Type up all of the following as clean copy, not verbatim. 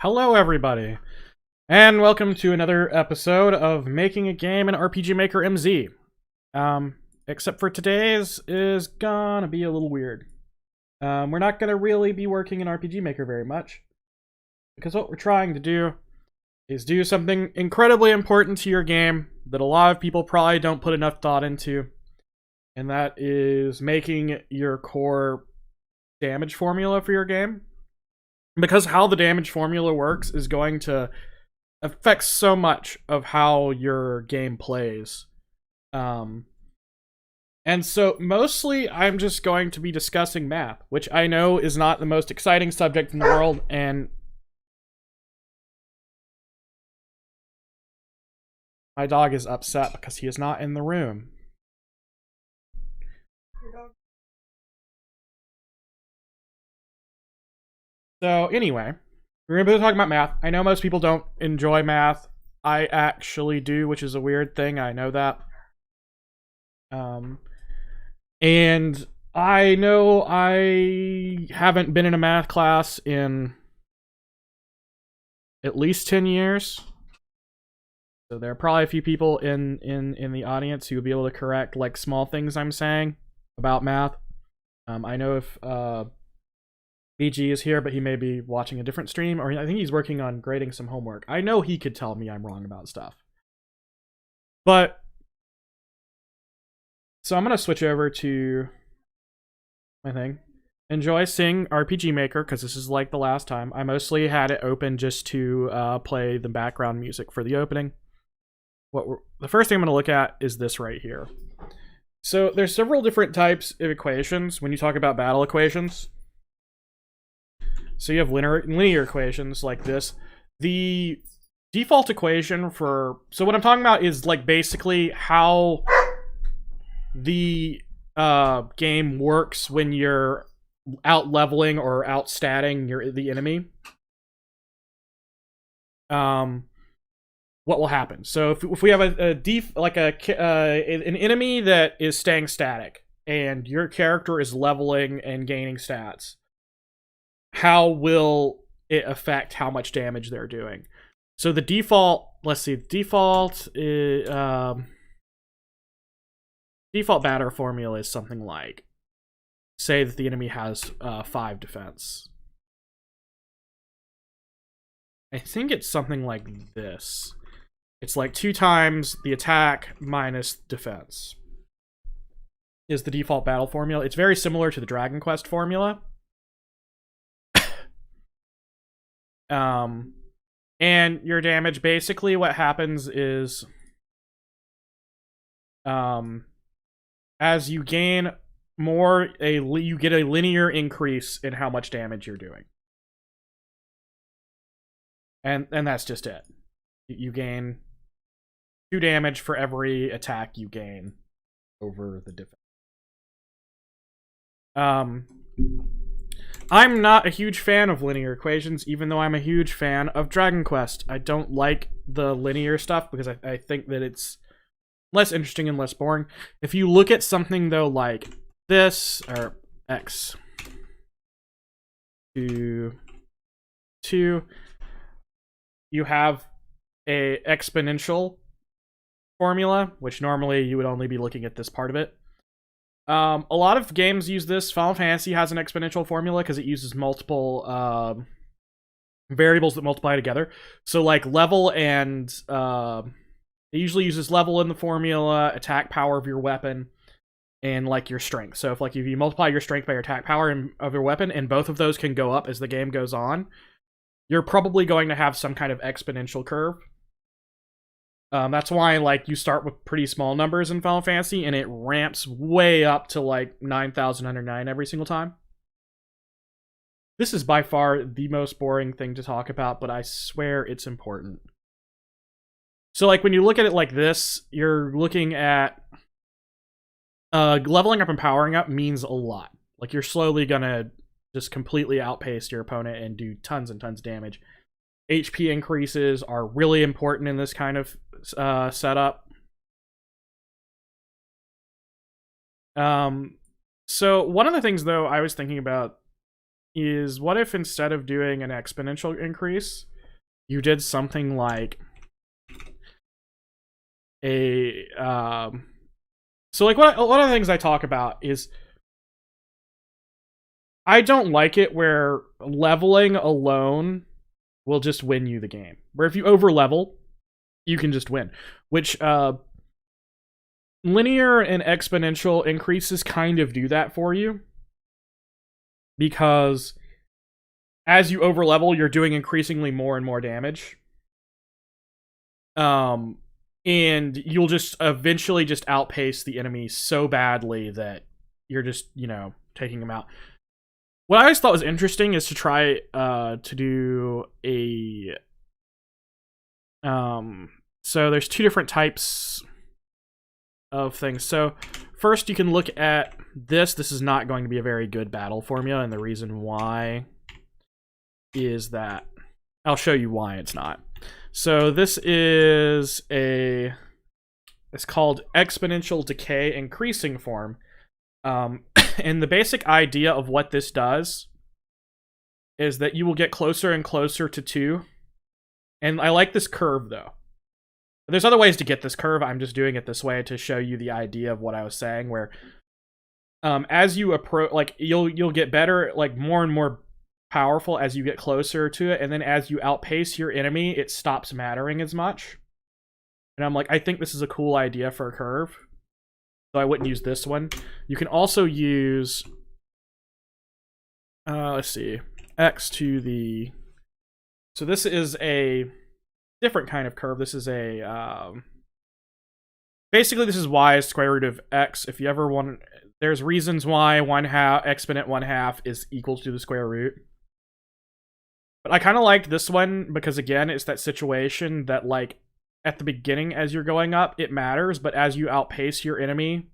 Hello, everybody, and welcome to another episode of Making a Game in RPG Maker MZ. Except for today's is gonna be a little weird. We're not gonna really be working in RPG Maker very much, because what we're trying to do is do something incredibly important to your game that a lot of people probably don't put enough thought into, and that is making your core damage formula for your game. Because how the damage formula works is going to affect so much of how your game plays. And so mostly I'm just going to be discussing math, which I know is not the most exciting subject in the world, and my dog is upset because he is not in the room. So anyway, we're going to be talking about math. I know most people don't enjoy math. I actually do, which is a weird thing. I know that. And I know I haven't been in a math class in at least 10 years. So there are probably a few people in the audience who will be able to correct like small things I'm saying about math. I know if BG is here, but he may be watching a different stream, or I think he's working on grading some homework. I know he could tell me I'm wrong about stuff. But so I'm going to switch over to my thing. Enjoy seeing RPG Maker, because this is like the last time. I mostly had it open just to play the background music for the opening. The first thing I'm going to look at is this right here. So there's several different types of equations when you talk about battle equations. So you have linear equations like this. The default equation for... So what I'm talking about is like basically how the game works when you're out-leveling or out-statting the enemy. What will happen? So if we have an enemy that is staying static and your character is leveling and gaining stats, how will it affect how much damage they're doing? So the default, let's see, default battle formula is something like, say that the enemy has 5 defense. I think it's something like this. It's like 2 times the attack minus defense is the default battle formula. It's very similar to the Dragon Quest formula. And your damage, basically what happens is, as you gain more, you get a linear increase in how much damage you're doing. And that's just it. You gain 2 damage for every attack you gain over the defense. I'm not a huge fan of linear equations, even though I'm a huge fan of Dragon Quest. I don't like the linear stuff because I think that it's less interesting and less boring. If you look at something, though, like this, or x to 2, you have a exponential formula, which normally you would only be looking at this part of it. A lot of games use this. Final Fantasy has an exponential formula because it uses multiple variables that multiply together. So like level and it usually uses level in the formula, attack power of your weapon, and like your strength. So if you multiply your strength by your attack power of your weapon, and both of those can go up as the game goes on, you're probably going to have some kind of exponential curve. That's why like you start with pretty small numbers in Final Fantasy, and it ramps way up to like 9,109 every single time. This is by far the most boring thing to talk about, but I swear it's important. So like when you look at it like this, you're looking at leveling up and powering up means a lot. Like you're slowly gonna just completely outpace your opponent and do tons and tons of damage. HP increases are really important in this kind of setup. So one of the things, though, I was thinking about is what if instead of doing an exponential increase, you did something like a so like one of the things I talk about is I don't like it where leveling alone will just win you the game. Where if you over level, you can just win. Which linear and exponential increases kind of do that for you. Because as you over level, you're doing increasingly more and more damage. And you'll just eventually just outpace the enemy so badly that you're just, you know, taking them out. What I always thought was interesting is to try to do a so there's two different types of things. So first you can look at this. This is not going to be a very good battle formula, and the reason why is that I'll show you why it's not. So this is it's called exponential decay increasing form. And the basic idea of what this does is that you will get closer and closer to 2. And I like this curve, though. There's other ways to get this curve. I'm just doing it this way to show you the idea of what I was saying, where as you approach, like, you'll get better, like, more and more powerful as you get closer to it, and then as you outpace your enemy, it stops mattering as much. And I'm like, I think this is a cool idea for a curve. So I wouldn't use this one. You can also use, let's see, x to the, so this is a different kind of curve. This is a, basically this is y is square root of x. If you ever want, there's reasons why exponent 1/2 is equal to the square root. But I kind of like this one because, again, it's that situation that, like, at the beginning, as you're going up, it matters, but as you outpace your enemy,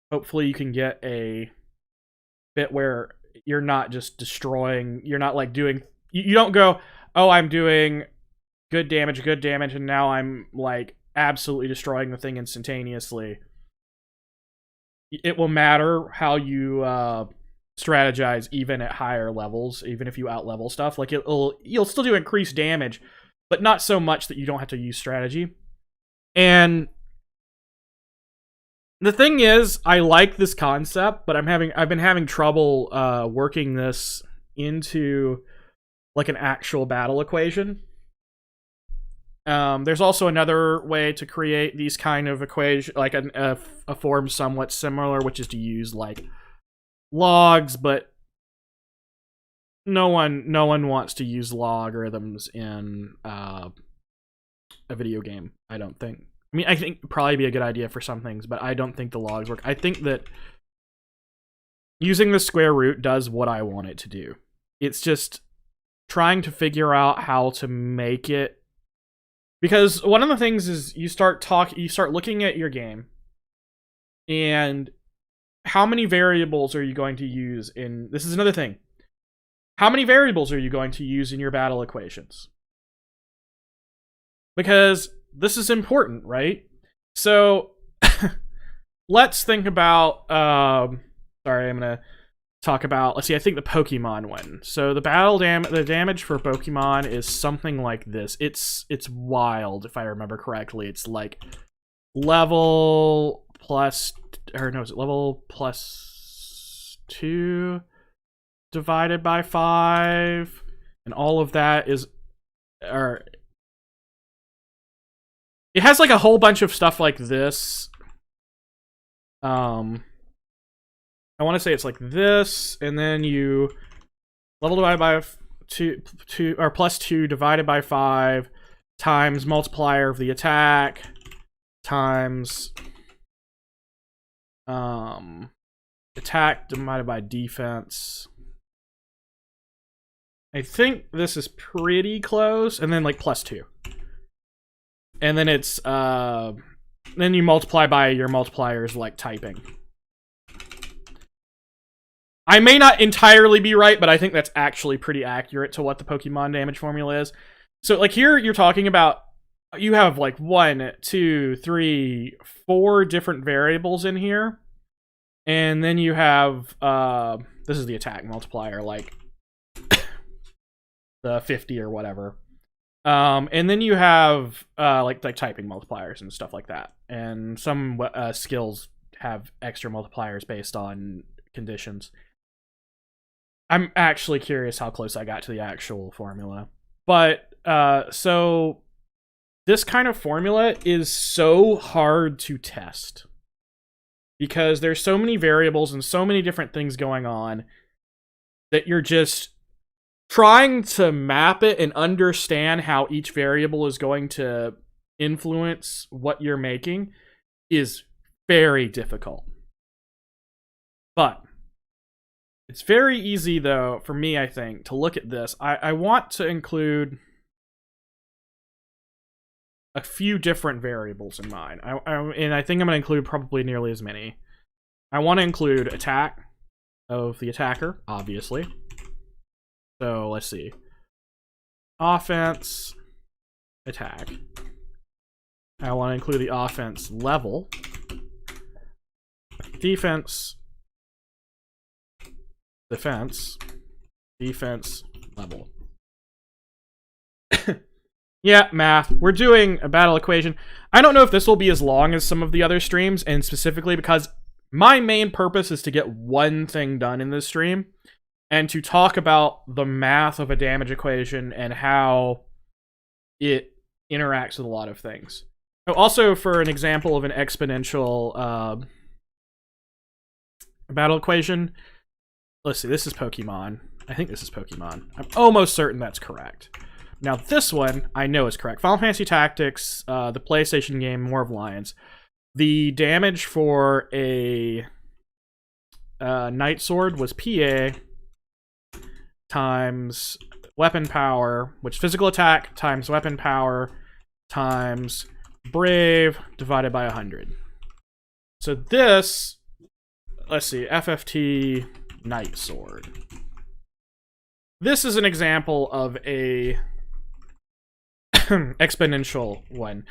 hopefully you can get a bit where you're not just destroying, you're not, like, doing, you don't go, oh, I'm doing good damage, and now I'm, like, absolutely destroying the thing instantaneously. It will matter how you strategize even at higher levels, even if you out-level stuff. Like, you'll still do increased damage, but not so much that you don't have to use strategy. And the thing is, I like this concept, but I've been having trouble working this into, like, an actual battle equation. There's also another way to create these kind of equation, like a form somewhat similar, which is to use, like, logs, but no one wants to use logarithms in a video game, I don't think. I mean, I think it'd probably be a good idea for some things, but I don't think the logs work. I think that using the square root does what I want it to do. It's just trying to figure out how to make it, because one of the things is you start looking at your game, and how many variables are you going to use in, this is another thing, how many variables are you going to use in your battle equations? Because this is important, right? So let's think about, sorry, I'm gonna talk about, let's see, I think the Pokemon one. So the the damage for Pokemon is something like this. It's wild, if I remember correctly. It's like level plus, or no, is it level plus 2 divided by 5, and all of that is, or it has like a whole bunch of stuff like this. I want to say it's like this, and then you level divided by 2 or plus 2 divided by 5 times multiplier of the attack times attack divided by defense. I think this is pretty close, and then like plus 2. And then it's then you multiply by your multipliers, like typing. I may not entirely be right, but I think that's actually pretty accurate to what the Pokemon damage formula is. So like here you're talking about, you have like 1, 2, 3, 4 different variables in here. And then you have this is the attack multiplier, like the 50 or whatever. And then you have like typing multipliers and stuff like that. And some skills have extra multipliers based on conditions. I'm actually curious how close I got to the actual formula. But so this kind of formula is so hard to test because there's so many variables and so many different things going on that you're just trying to map it and understand how each variable is going to influence what you're making is very difficult. But it's very easy, though, for me, I think, to look at this. I want to include a few different variables in mine. And I think I'm going to include probably nearly as many. I want to include attack of the attacker, obviously. So let's see. Offense, attack. I want to include the offense level. Defense, defense, defense level. Yeah, math. We're doing a battle equation. I don't know if this will be as long as some of the other streams, and specifically because my main purpose is to get one thing done in this stream, and to talk about the math of a damage equation and how it interacts with a lot of things. Also, for an example of an exponential battle equation, let's see, this is Pokemon. I think this is Pokemon. I'm almost certain that's correct. Now, this one, I know is correct. Final Fantasy Tactics, the PlayStation game, War of Lions. The damage for a Knight Sword was PA times weapon power, which physical attack times weapon power times brave divided by 100. So this, let's see, FFT Knight Sword. This is an example of a exponential one,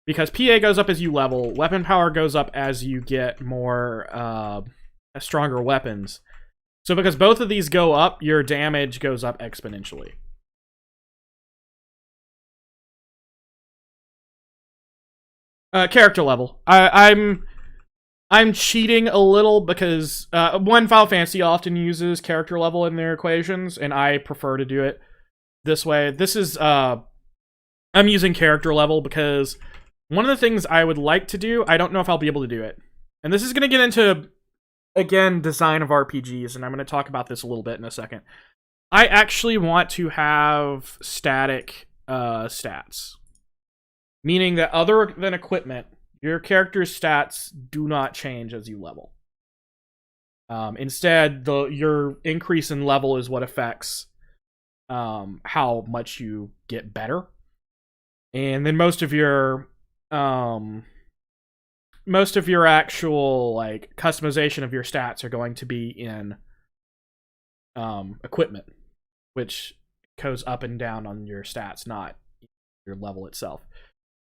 because PA goes up as you level, weapon power goes up as you get more stronger weapons. So because both of these go up, your damage goes up exponentially. Character level. I'm cheating a little because one, Final Fantasy often uses character level in their equations, and I prefer to do it this way. This is I'm using character level because one of the things I would like to do, I don't know if I'll be able to do it. And this is going to get into, again, design of RPGs, and I'm going to talk about this a little bit in a second. I actually want to have static stats. Meaning that other than equipment, your character's stats do not change as you level. Instead, your increase in level is what affects how much you get better. And then most of your actual like customization of your stats are going to be in equipment, which goes up and down on your stats, not your level itself.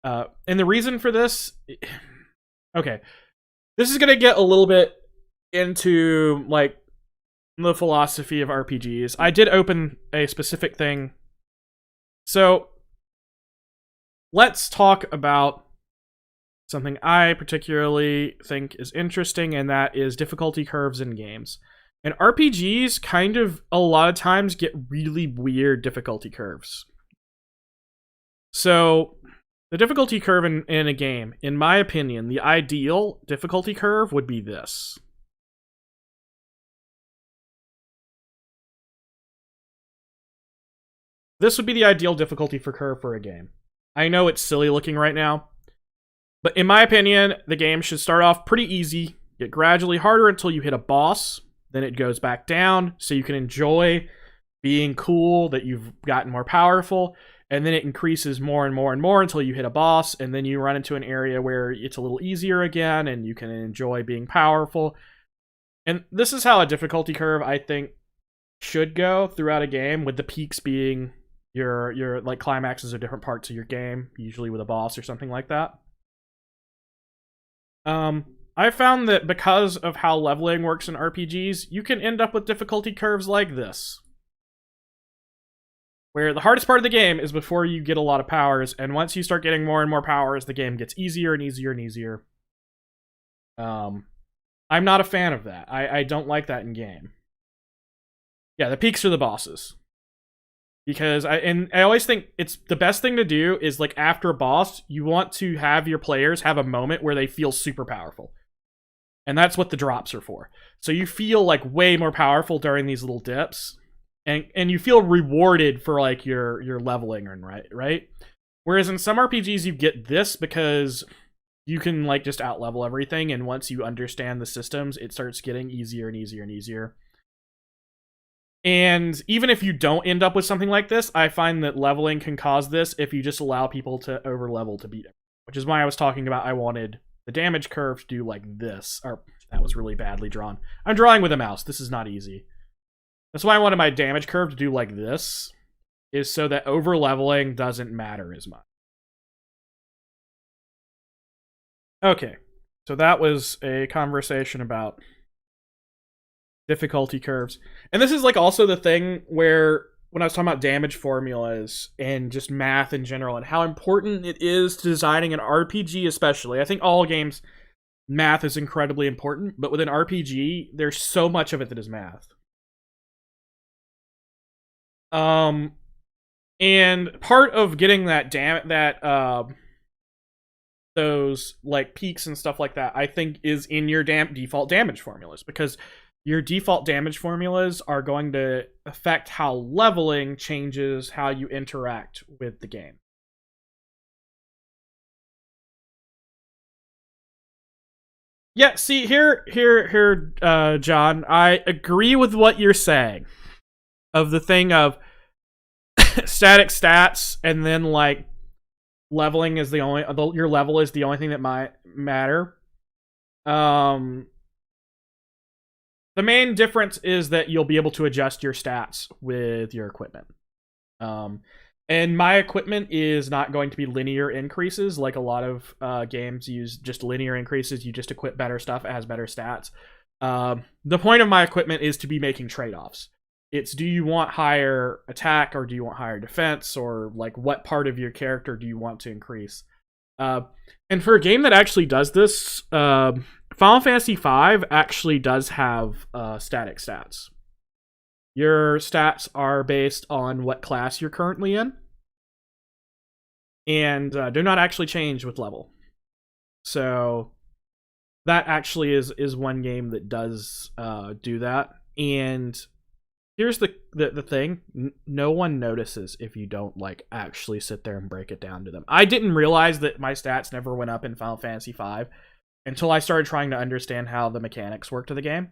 And the reason for this, okay, this is gonna get a little bit into like the philosophy of RPGs. I did open a specific thing, so let's talk about something I particularly think is interesting, and that is difficulty curves in games. And RPGs kind of a lot of times get really weird difficulty curves. So the difficulty curve in a game, in my opinion, the ideal difficulty curve would be this. This would be the ideal difficulty curve for a game. I know it's silly looking right now, but in my opinion, the game should start off pretty easy, get gradually harder until you hit a boss, then it goes back down so you can enjoy being cool that you've gotten more powerful, and then it increases more and more and more until you hit a boss, and then you run into an area where it's a little easier again, and you can enjoy being powerful. And this is how a difficulty curve, I think, should go throughout a game, with the peaks being your like climaxes or different parts of your game, usually with a boss or something like that. I found that because of how leveling works in RPGs, you can end up with difficulty curves like this, Where the hardest part of the game is before you get a lot of powers, and once you start getting more and more powers, the game gets easier and easier and easier. I'm not a fan of that. I don't like that in game. Yeah, the peaks are the bosses. Because I always think it's the best thing to do is, like, after a boss, you want to have your players have a moment where they feel super powerful. And that's what the drops are for. So you feel like way more powerful during these little dips. And you feel rewarded for like your leveling, right? Whereas in some RPGs you get this because you can like just out level everything, and once you understand the systems, it starts getting easier and easier and easier. And even if you don't end up with something like this, I find that leveling can cause this if you just allow people to over level to beat it. Which is why I was talking about I wanted the damage curve to do like this. Or that was really badly drawn. I'm drawing with a mouse. This is not easy. That's why I wanted my damage curve to do like this, is so that over leveling doesn't matter as much. Okay, so that was a conversation about difficulty curves. And this is like also the thing where when I was talking about damage formulas and just math in general and how important it is to designing an RPG especially. I think all games, math is incredibly important, but with an RPG, there's so much of it that is math. And part of getting those like peaks and stuff like that, I think, is in your default damage formulas, because your default damage formulas are going to affect how leveling changes how you interact with the game. Yeah, see, here, John, I agree with what you're saying. Of the thing of static stats, and then like leveling is the only, your level is the only thing that might matter. The main difference is that you'll be able to adjust your stats with your equipment. And my equipment is not going to be linear increases like a lot of games use just linear increases. You just equip better stuff, it has better stats. The point of my equipment is to be making trade-offs. It's, do you want higher attack or do you want higher defense, or like what part of your character do you want to increase? And for a game that actually does this, Final Fantasy V actually does have static stats. Your stats are based on what class you're currently in, and do not actually change with level. So that actually is one game that does do that. And here's the thing: no one notices if you don't like actually sit there and break it down to them. I didn't realize that my stats never went up in Final Fantasy V until I started trying to understand how the mechanics work to the game.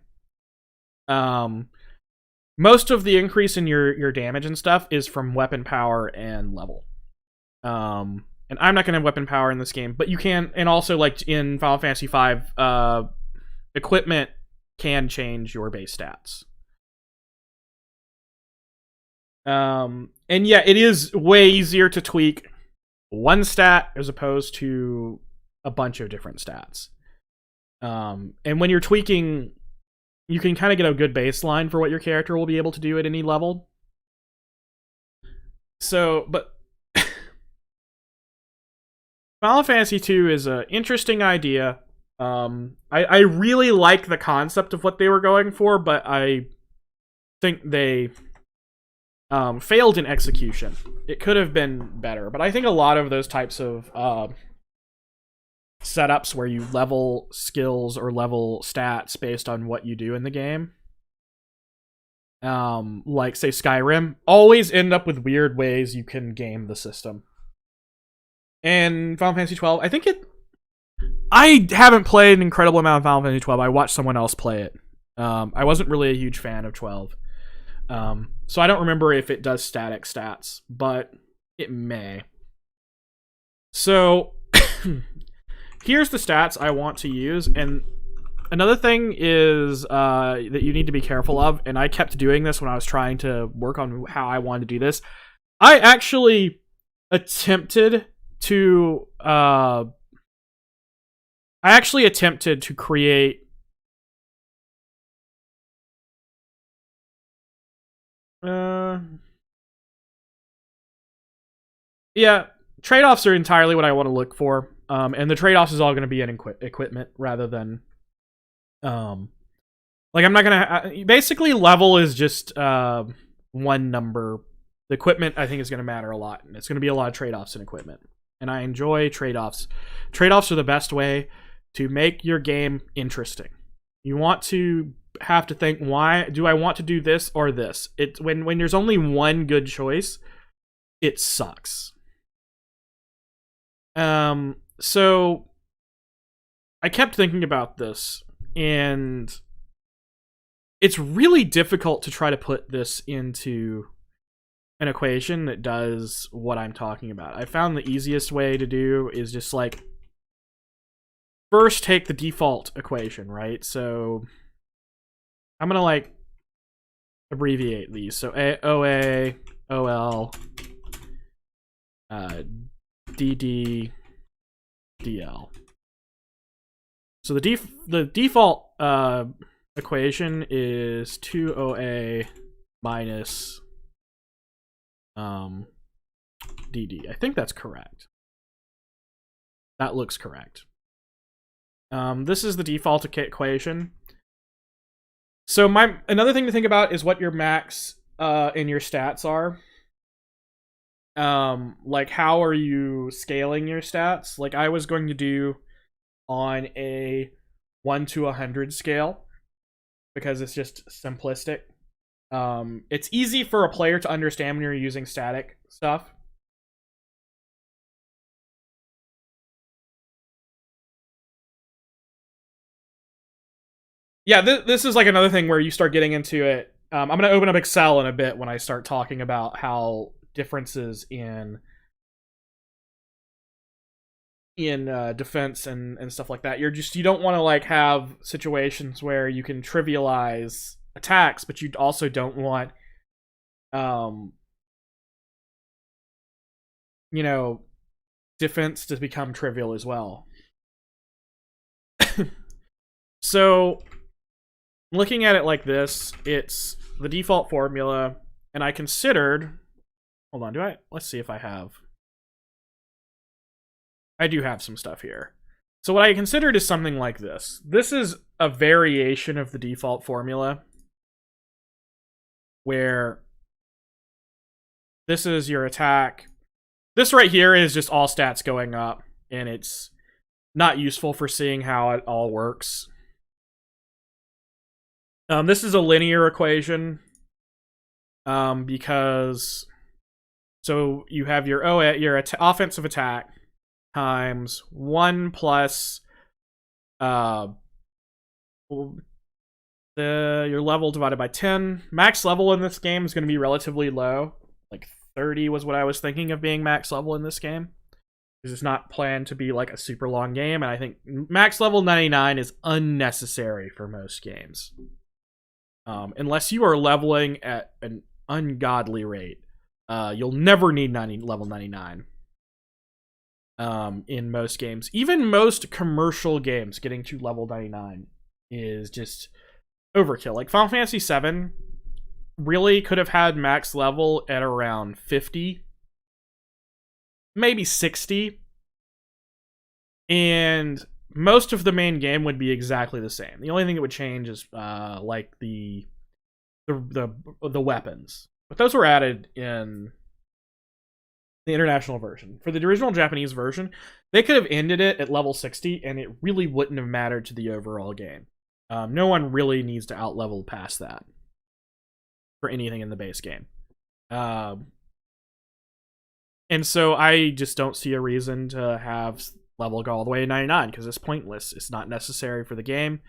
Most of the increase in your damage and stuff is from weapon power and level. And I'm not going to have weapon power in this game, but you can, and also like in Final Fantasy V, equipment can change your base stats. And yeah, it is way easier to tweak one stat as opposed to a bunch of different stats. And when you're tweaking, you can kind of get a good baseline for what your character will be able to do at any level. So, but Final Fantasy II is an interesting idea. I really like the concept of what they were going for, but I think they failed in execution. It could have been better, but I think a lot of those types of setups where you level skills or level stats based on what you do in the game, like say Skyrim, always end up with weird ways you can game the system. And Final Fantasy 12, I think I haven't played an incredible amount of Final Fantasy 12. I watched someone else play it. I wasn't really a huge fan of 12. So I don't remember if it does static stats, but it may. So here's the stats I want to use, and another thing is that you need to be careful of, and I kept doing this when I was trying to work on how I wanted to do this. I actually attempted to create Yeah, trade-offs are entirely what I want to look for. And the trade-offs is all going to be in equipment rather than like I'm not gonna basically level is just one number. The equipment I think is going to matter a lot, and it's going to be a lot of trade-offs in equipment. And I enjoy trade-offs. Trade-offs are the best way to make your game interesting. You want to have to think, why do I want to do this or this? It when there's only one good choice, it sucks. So I kept thinking about this, and it's really difficult to try to put this into an equation that does what I'm talking about. I found the easiest way to do is just like first take the default equation, right? So I'm gonna like abbreviate these. So OA, OL, DD, DL. So the default equation is 2OA minus DD. I think that's correct. That looks correct. This is the default equation. So another thing to think about is what your max and your stats are. Like how are you scaling your stats? Like I was going to do on a 1 to 100 scale because it's just simplistic. It's easy for a player to understand when you're using static stuff. Yeah, this is like another thing where you start getting into it. I'm going to open up Excel in a bit when I start talking about how differences in defense and stuff like that. You don't want to like have situations where you can trivialize attacks, but you also don't want defense to become trivial as well. So looking at it like this, it's the default formula, and I considered, hold on, let's see if I do have some stuff here. So what I considered is something like this. This is a variation of the default formula where this is your attack. This right here is just all stats going up, and it's not useful for seeing how it all works. This is a linear equation because so you have your offensive attack times 1 plus your level divided by 10. Max level in this game is going to be relatively low. Like 30 was what I was thinking of being max level in this game. Because it's not planned to be like a super long game, and I think max level 99 is unnecessary for most games. Unless you are leveling at an ungodly rate. You'll never need level 99. In most games. Even most commercial games, getting to level 99 is just overkill. Like Final Fantasy VII really could have had max level at around 50, maybe 60, and most of the main game would be exactly the same. The only thing that would change is like the weapons, but those were added in the international version. For the original Japanese version, they could have ended it at level 60, and it really wouldn't have mattered to the overall game. No one really needs to out-level past that for anything in the base game. And so I just don't see a reason to have level go all the way to 99, because it's pointless. It's not necessary for the game.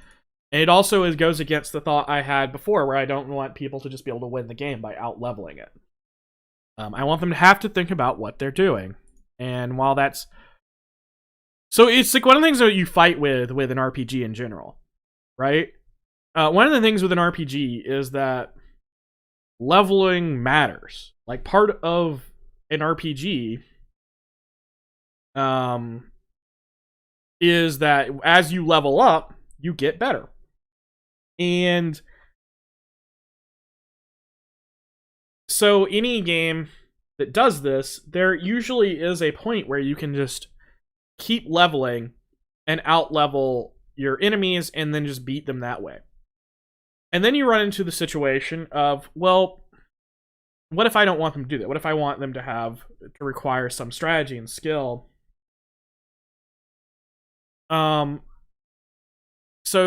And it also goes against the thought I had before, where I don't want people to just be able to win the game by out-leveling it. I want them to have to think about what they're doing. And while that's... So it's like one of the things that you fight with an RPG in general, right? One of the things with an RPG is that leveling matters. Like part of an RPG is that as you level up, you get better. And so any game that does this, there usually is a point where you can just keep leveling and out-level your enemies and then just beat them that way. And then you run into the situation of, well, what if I don't want them to do that? What if I want them to require some strategy and skill? So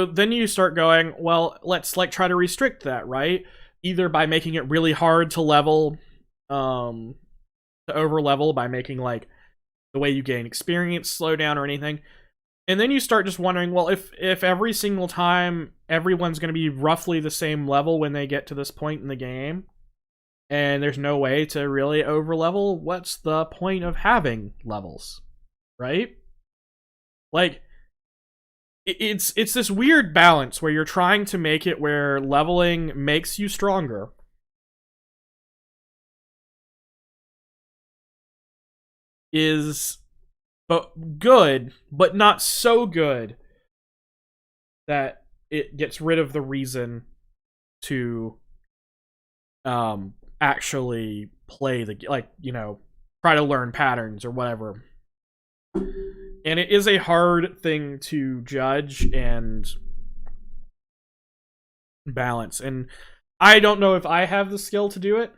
then you start going, well, let's like try to restrict that, right? Either by making it really hard to level, to over level by making like the way you gain experience slow down or anything. And then you start just wondering, well, if every single time everyone's going to be roughly the same level when they get to this point in the game, and there's no way to really over level, what's the point of having levels, right? Like, it's this weird balance where you're trying to make it where leveling makes you stronger, is but good, but not so good that it gets rid of the reason to actually play the, like, you know, try to learn patterns or whatever. And it is a hard thing to judge and balance, and I don't know if I have the skill to do it.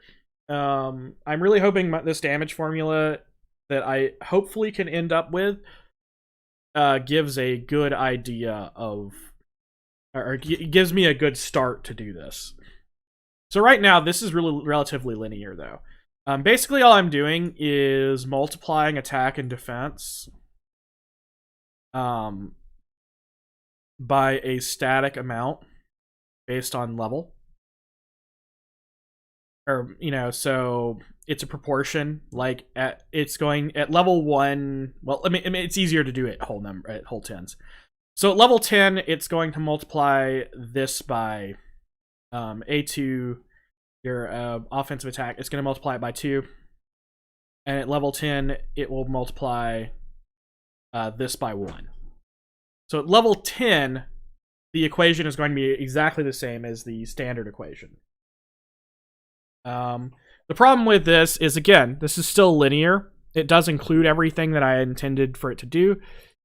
I'm really hoping this damage formula that I hopefully can end up with gives a good idea of, or gives me a good start to do this. So right now, this is really relatively linear, though. Basically, all I'm doing is multiplying attack and defense by a static amount based on level. Or, you know, so it's a proportion. Like it's going at level 1. Well, I mean it's easier to do it whole tens. So at level 10, it's going to multiply this by A2, your offensive attack. It's going to multiply it by 2, and at level 10, it will multiply this by 1. So at level 10, the equation is going to be exactly the same as the standard equation. The problem with this is, again, this is still linear. It does include everything that I intended for it to do.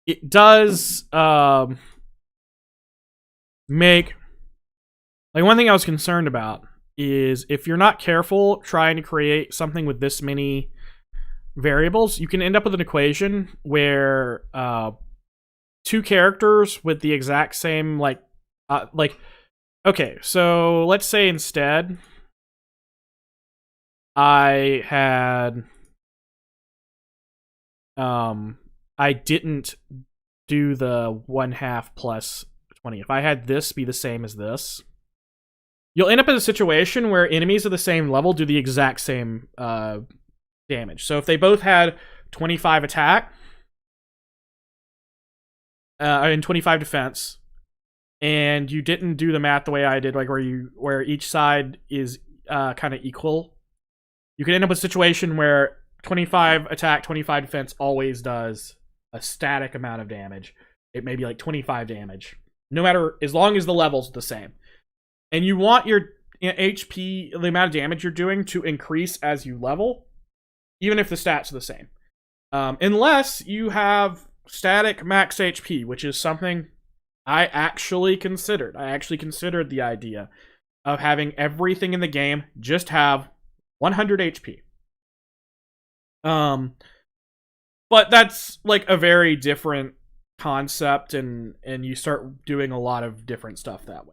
It does make... Like, one thing I was concerned about is if you're not careful trying to create something with this many variables, you can end up with an equation where two characters with the exact same, okay, so let's say instead I had, I didn't do the 1/2 plus 20. If I had this be the same as this, you'll end up in a situation where enemies of the same level do the exact same damage. So if they both had 25 attack and 25 defense, and you didn't do the math the way I did, like where each side is kind of equal, you could end up with a situation where 25 attack, 25 defense always does a static amount of damage. It may be like 25 damage, no matter, as long as the level's the same. And you want your HP, the amount of damage you're doing, to increase as you level, even if the stats are the same. Unless you have static max HP, which is something I actually considered. I actually considered the idea of having everything in the game just have 100 HP. But that's like a very different concept, and you start doing a lot of different stuff that way.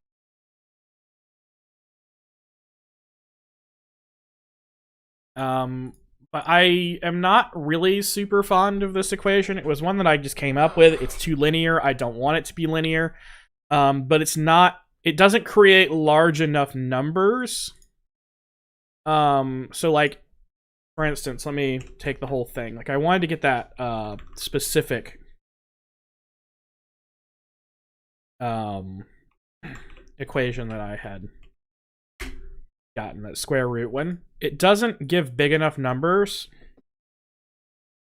But I am not really super fond of this equation. It was one that I just came up with. It's too linear. I don't want it to be linear. But it's not, it doesn't create large enough numbers. So like, for instance, let me take the whole thing. Like, I wanted to get that specific equation that I had gotten, that square root one. It doesn't give big enough numbers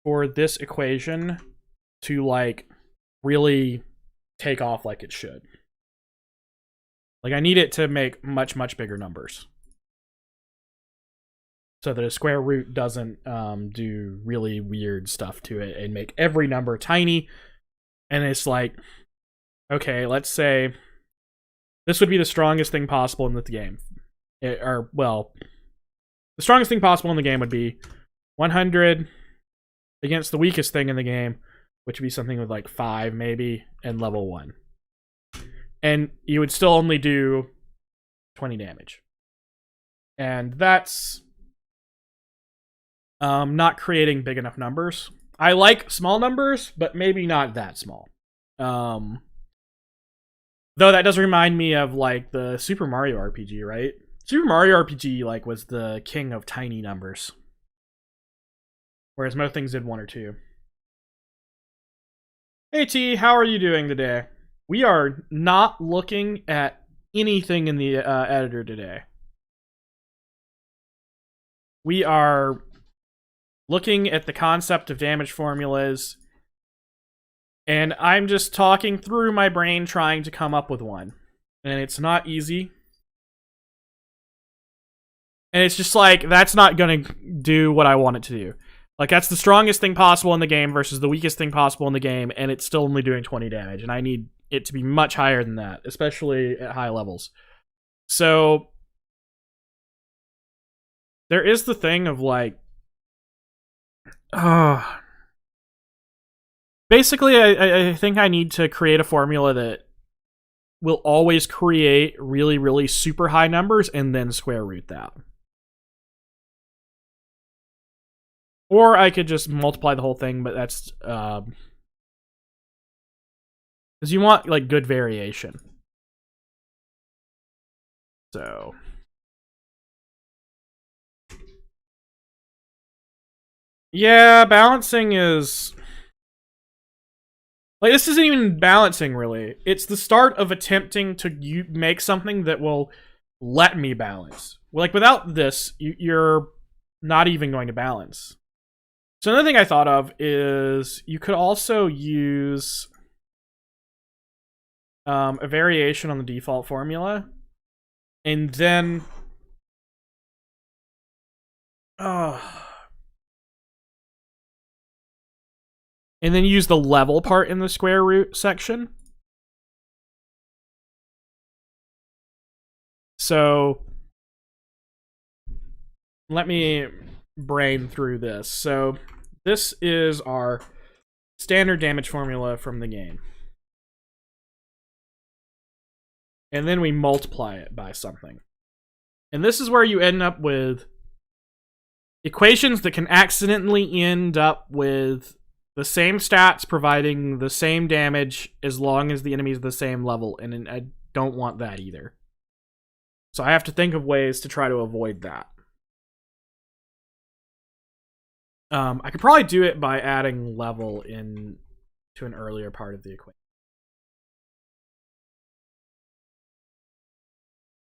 for this equation to, like, really take off like it should. Like, I need it to make much, much bigger numbers. so that a square root doesn't do really weird stuff to it and make every number tiny. And it's like, okay, let's say this would be the strongest thing possible in the game. The strongest thing possible in the game would be 100 against the weakest thing in the game, which would be something with like 5 maybe, and level 1. And you would still only do 20 damage. And that's not creating big enough numbers. I like small numbers, but maybe not that small. Though that does remind me of like the Super Mario RPG, right? Super Mario RPG like was the king of tiny numbers, whereas most things did 1 or 2. Hey T, how are you doing today? We are not looking at anything in the editor today. We are looking at the concept of damage formulas, and I'm just talking through my brain trying to come up with one. And it's not easy. And it's just like, that's not going to do what I want it to do. Like, that's the strongest thing possible in the game versus the weakest thing possible in the game, and it's still only doing 20 damage. And I need it to be much higher than that, especially at high levels. So there is the thing of like, basically, I think I need to create a formula that will always create really, really super high numbers and then square root that. Or I could just multiply the whole thing, but that's because you want like good variation. So yeah, balancing is like, this isn't even balancing really. It's the start of attempting to make something that will let me balance. Like, without this, you're not even going to balance. So another thing I thought of is you could also use a variation on the default formula, and then and then use the level part in the square root section. So let me brain through this. So this is our standard damage formula from the game. And then we multiply it by something. And this is where you end up with equations that can accidentally end up with the same stats providing the same damage as long as the enemy's the same level. And I don't want that either. So I have to think of ways to try to avoid that. I could probably do it by adding level in to an earlier part of the equation.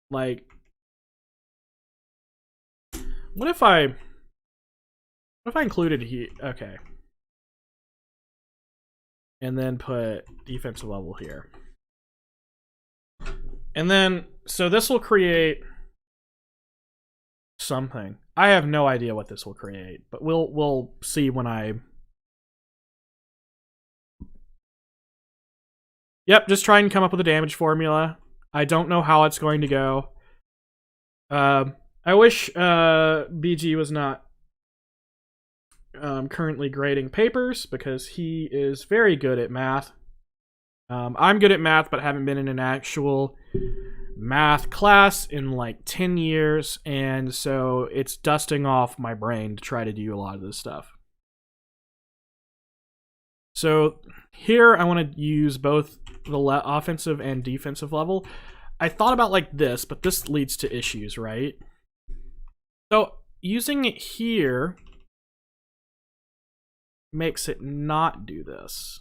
Like, what if I included here? Okay. And then put defensive level here. And then, so this will create something. I have no idea what this will create, but we'll see when I... Yep, just try and come up with a damage formula. I don't know how it's going to go. I wish BG was not currently grading papers, because he is very good at math. I'm good at math, but haven't been in an actual math class in like 10 years, and so it's dusting off my brain to try to do a lot of this stuff. So here I want to use both the offensive and defensive level. I thought about like this, but this leads to issues, right? So using it here makes it not do this.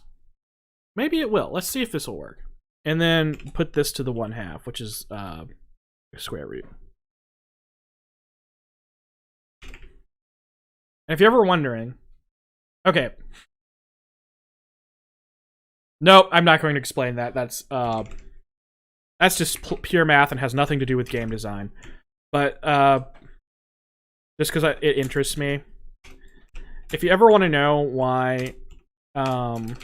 Maybe it will. Let's see if this will work. And then put this to the 1/2, which is square root. And if you're ever wondering, okay. Nope, I'm not going to explain that. That's just pure math and has nothing to do with game design. But just because it interests me. If you ever want to know why the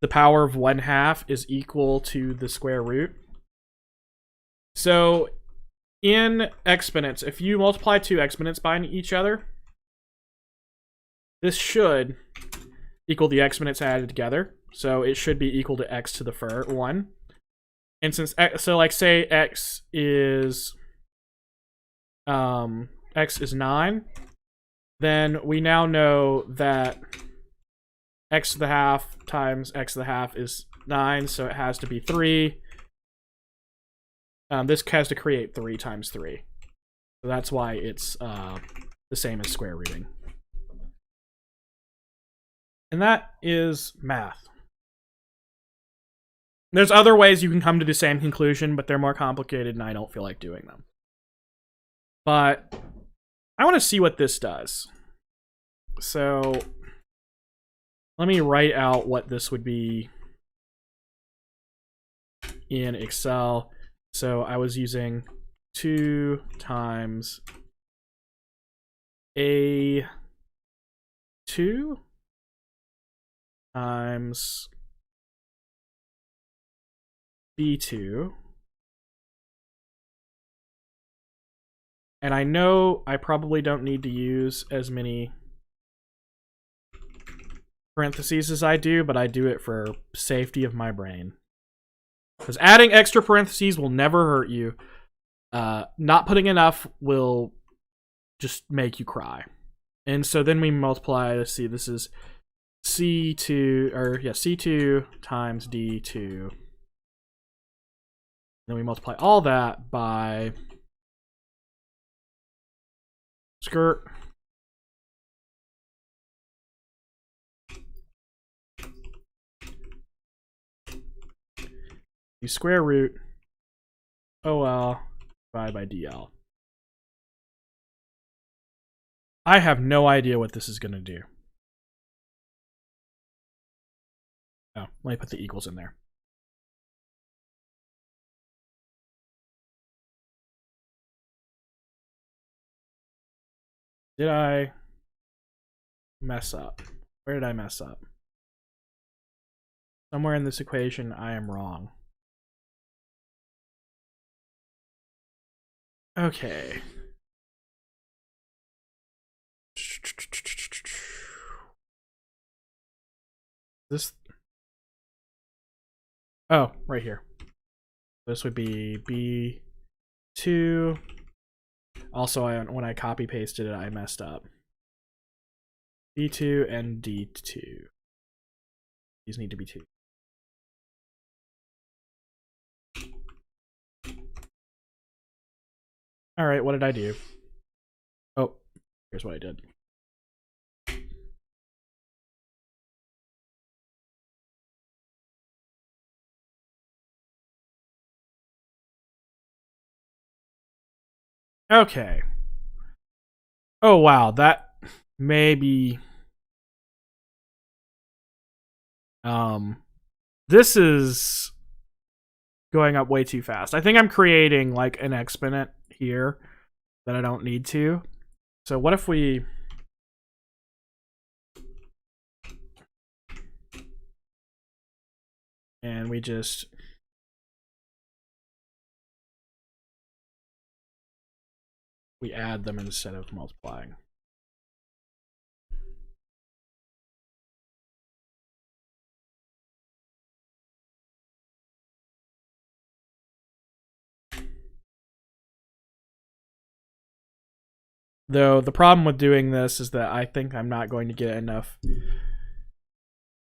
power of 1/2 is equal to the square root. So in exponents, if you multiply two exponents by each other, this should equal the exponents added together. So it should be equal to x to the 1. And since so like say x is 9, then we now know that x to the half times x to the half is 9, so it has to be 3. This has to create 3 times 3. So that's why it's the same as square rooting. And that is math. There's other ways you can come to the same conclusion, but they're more complicated and I don't feel like doing them. But I want to see what this does. So let me write out what this would be in Excel. So I was using 2 times A2 times B2. And I know I probably don't need to use as many parentheses as I do, but I do it for safety of my brain. Because adding extra parentheses will never hurt you. Not putting enough will just make you cry. And so then we multiply, let's see, this is C2 times D2. Then we multiply all that by skirt. The square root OL divided by DL. I have no idea what this is going to do. Oh, let me put the equals in there. Did I mess up? Where did I mess up? Somewhere in this equation, I am wrong. Okay. This. Oh, right here. This would be B2. Also, when I copy pasted it, I messed up. B2 and D2. These need to be 2. All right, what did I do? Oh, here's what I did. Okay. Oh, wow, that maybe... this is going up way too fast. I think I'm creating like an exponent here that I don't need to. So what if we just add them instead of multiplying. Though the problem with doing this is that I think I'm not going to get enough.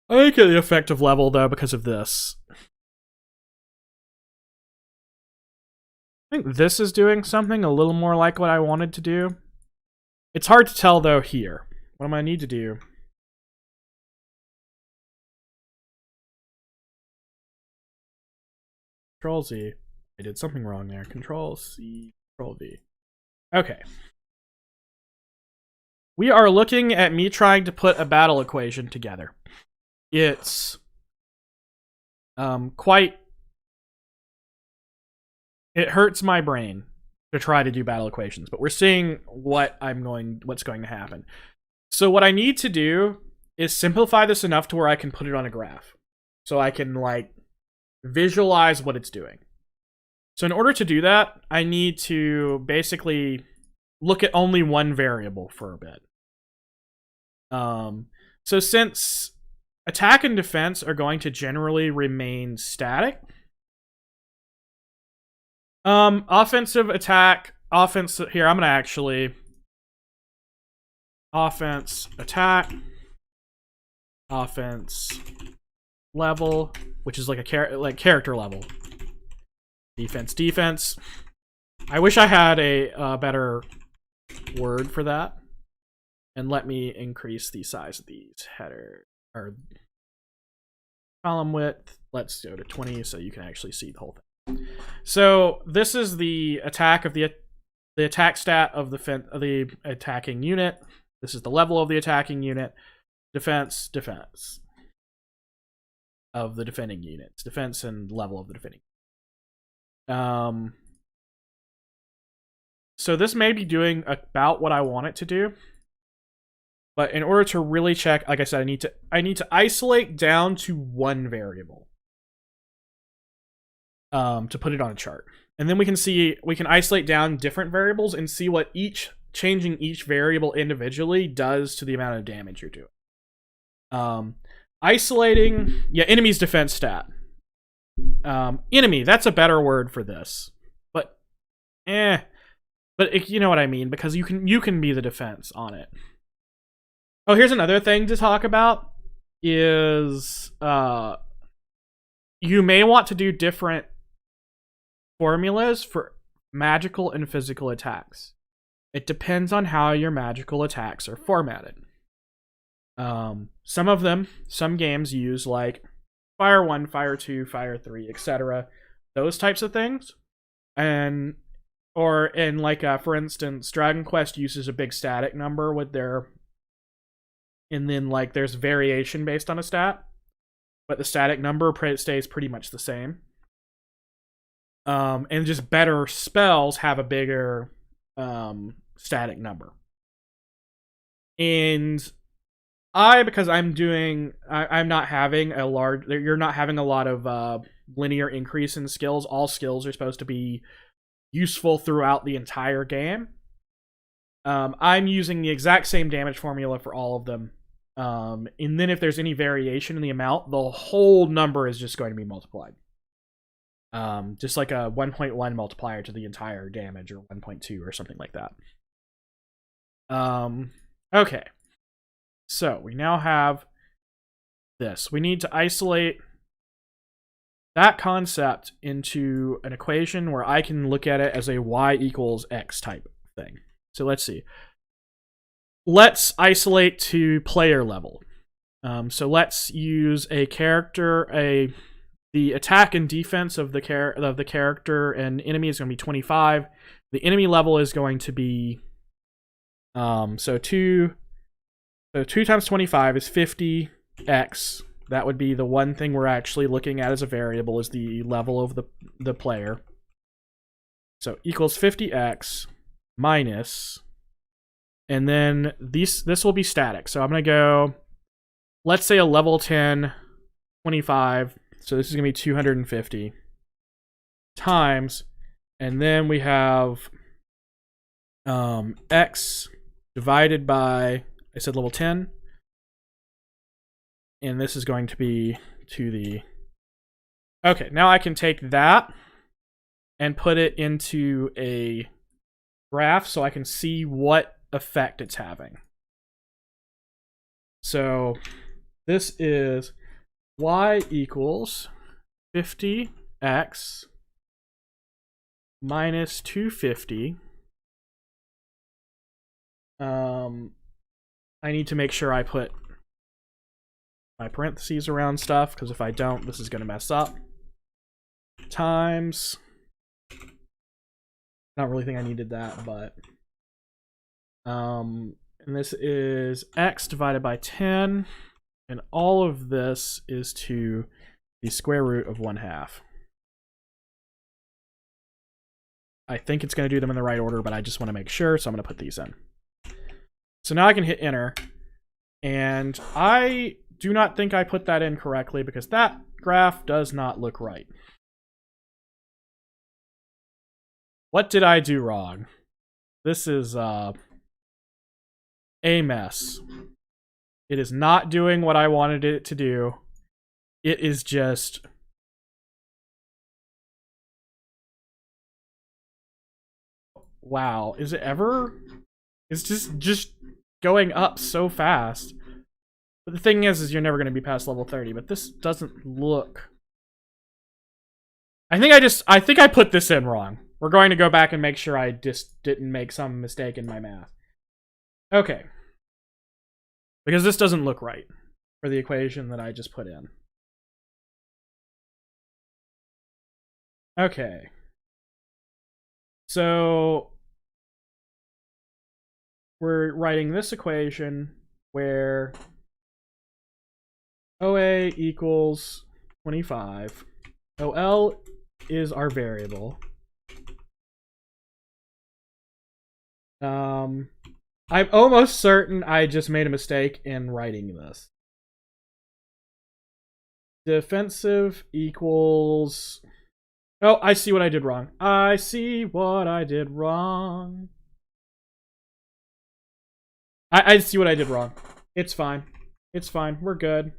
I think at the effective level though because of this. I think this is doing something a little more like what I wanted to do. It's hard to tell though here. What am I need to do? Control Z. I did something wrong there. Control C, Control V. Okay. We are looking at me trying to put a battle equation together. It's quite it hurts my brain to try to do battle equations, but we're seeing what's going to happen. So what I need to do is simplify this enough to where I can put it on a graph. So I can like visualize what it's doing. So in order to do that, I need to basically look at only one variable for a bit. So since attack and defense are going to generally remain static, offensive attack, here, I'm going to actually offense attack, offense level, which is like a character level. Defense. I wish I had a better word for that. And let me increase the size of these header or column width. Let's go to 20 so you can actually see the whole thing. So this is the attack of the attack stat of the attacking unit. This is the level of the attacking unit. Defense of the defending units. Defense and level of the defending. So this may be doing about what I want it to do. But in order to really check, like I said, I need to isolate down to one variable. To put it on a chart. And then we can isolate down different variables and see what changing each variable individually does to the amount of damage you're doing. Isolating, enemy's defense stat. Enemy, that's a better word for this. But you know what I mean, because you can be the defense on it. Oh, here's another thing to talk about is you may want to do different formulas for magical and physical attacks. It depends on how your magical attacks are formatted. Some games use like Fire 1, Fire 2, Fire 3, etc. Those types of things. For instance, Dragon Quest uses a big static number with their... And then, like, there's variation based on a stat. But the static number stays pretty much the same. And just better spells have a bigger static number. And because I'm not having you're not having a lot of linear increase in skills. All skills are supposed to be useful throughout the entire game. I'm using the exact same damage formula for all of them. And then if there's any variation in the amount, the whole number is just going to be multiplied. Just like a 1.1 multiplier to the entire damage, or 1.2 or something like that. Okay. So we now have this. We need to isolate that concept into an equation where I can look at it as a y equals x type thing. So let's see. Let's isolate to player level. So let's use a character, the attack and defense of the character and enemy is going to be 25. The enemy level is going to be so 2 times 25 is 50x. That would be the one thing we're actually looking at as a variable, is the level of the player. So equals 50x minus, and then this will be static. So I'm going to go, let's say a level 10, 25. So this is going to be 250 times, and then we have x divided by, I said level 10, and this is going to be to the... Okay, now I can take that and put it into a graph so I can see what effect it's having. So this is y equals 50x minus 250. I need to make sure I put my parentheses around stuff, because if I don't, this is going to mess up. Times... Not really think I needed that, but... and this is x divided by 10, and all of this is to the square root of 1/2. I think it's going to do them in the right order, but I just want to make sure, so I'm going to put these in. So now I can hit enter, and I do not think I put that in correctly because that graph does not look right. What did I do wrong? This is a mess. It is not doing what I wanted it to do. It is just... Wow, is it ever? It's just going up so fast. But the thing is you're never going to be past level 30, but this doesn't look... I think I put this in wrong. We're going to go back and make sure I just didn't make some mistake in my math. Okay. Because this doesn't look right for the equation that I just put in. Okay. So we're writing this equation where OA equals 25. OL is our variable. I'm almost certain I just made a mistake in writing this. Defensive equals... Oh, I see what I did wrong. I see what I did wrong. I see what I did wrong. It's fine. It's fine. We're good.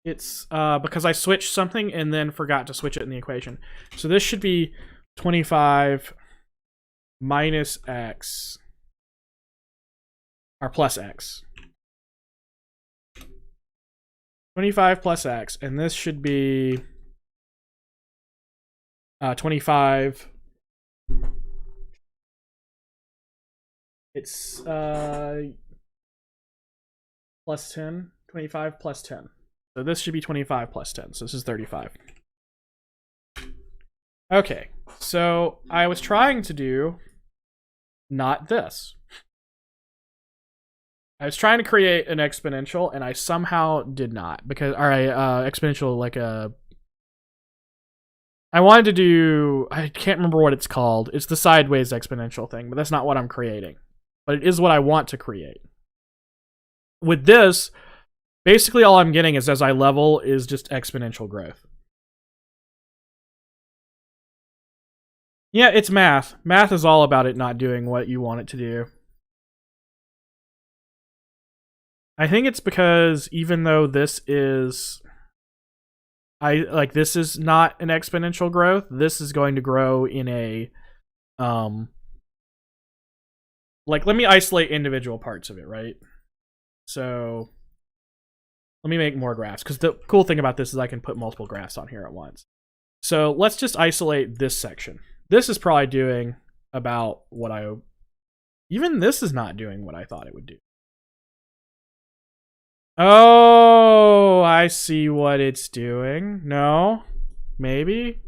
It's because I switched something and then forgot to switch it in the equation. So this should be 25 minus x, or plus x. 25 plus x, and this should be 25. It's plus 10. 25 plus 10. So this should be 25 plus 10. So this is 35. Okay, so I was trying to do not this. I was trying to create an exponential, and I somehow did not. Because, alright, exponential like a... I wanted to do... I can't remember what it's called. It's the sideways exponential thing, but that's not what I'm creating. But it is what I want to create. With this, basically all I'm getting is as I level is just exponential growth. Yeah, it's math. Math is all about it not doing what you want it to do. I think it's because even though this is... this is not an exponential growth, this is going to grow in a... let me isolate individual parts of it, right? So... let me make more graphs, because the cool thing about this is I can put multiple graphs on here at once. So let's just isolate this section. This is probably doing about what I... Even this is not doing what I thought it would do. Oh, I see what it's doing. No? Maybe?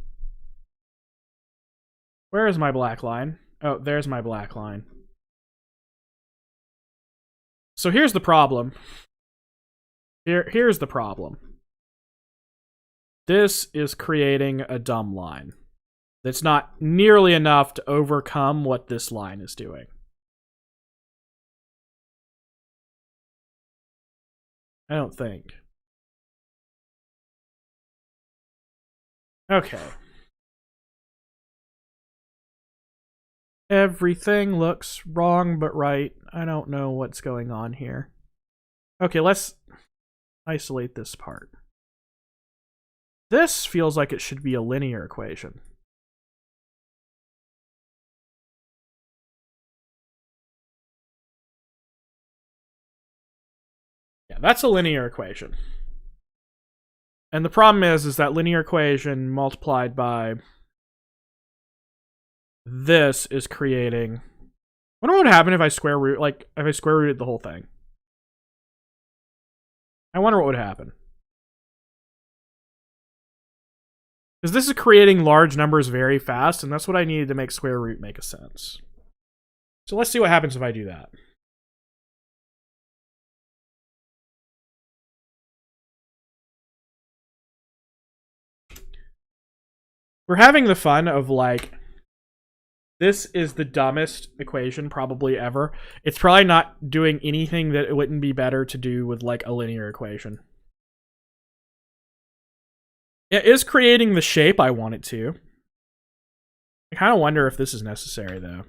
Where is my black line? Oh, there's my black line. So here's the problem. Here's the problem. This is creating a dumb line. That's not nearly enough to overcome what this line is doing. I don't think. Okay. Everything looks wrong but right. I don't know what's going on here. Okay, let's isolate this part. This feels like it should be a linear equation. Yeah, that's a linear equation. And the problem is that linear equation multiplied by this is creating... I wonder what would happen if I square root, if I square rooted the whole thing. I wonder what would happen. Because this is creating large numbers very fast, and that's what I needed to make square root make a sense. So let's see what happens if I do that. We're having the fun of, This is the dumbest equation probably ever. It's probably not doing anything that it wouldn't be better to do with like a linear equation. It is creating the shape I want it to. I kind of wonder if this is necessary though.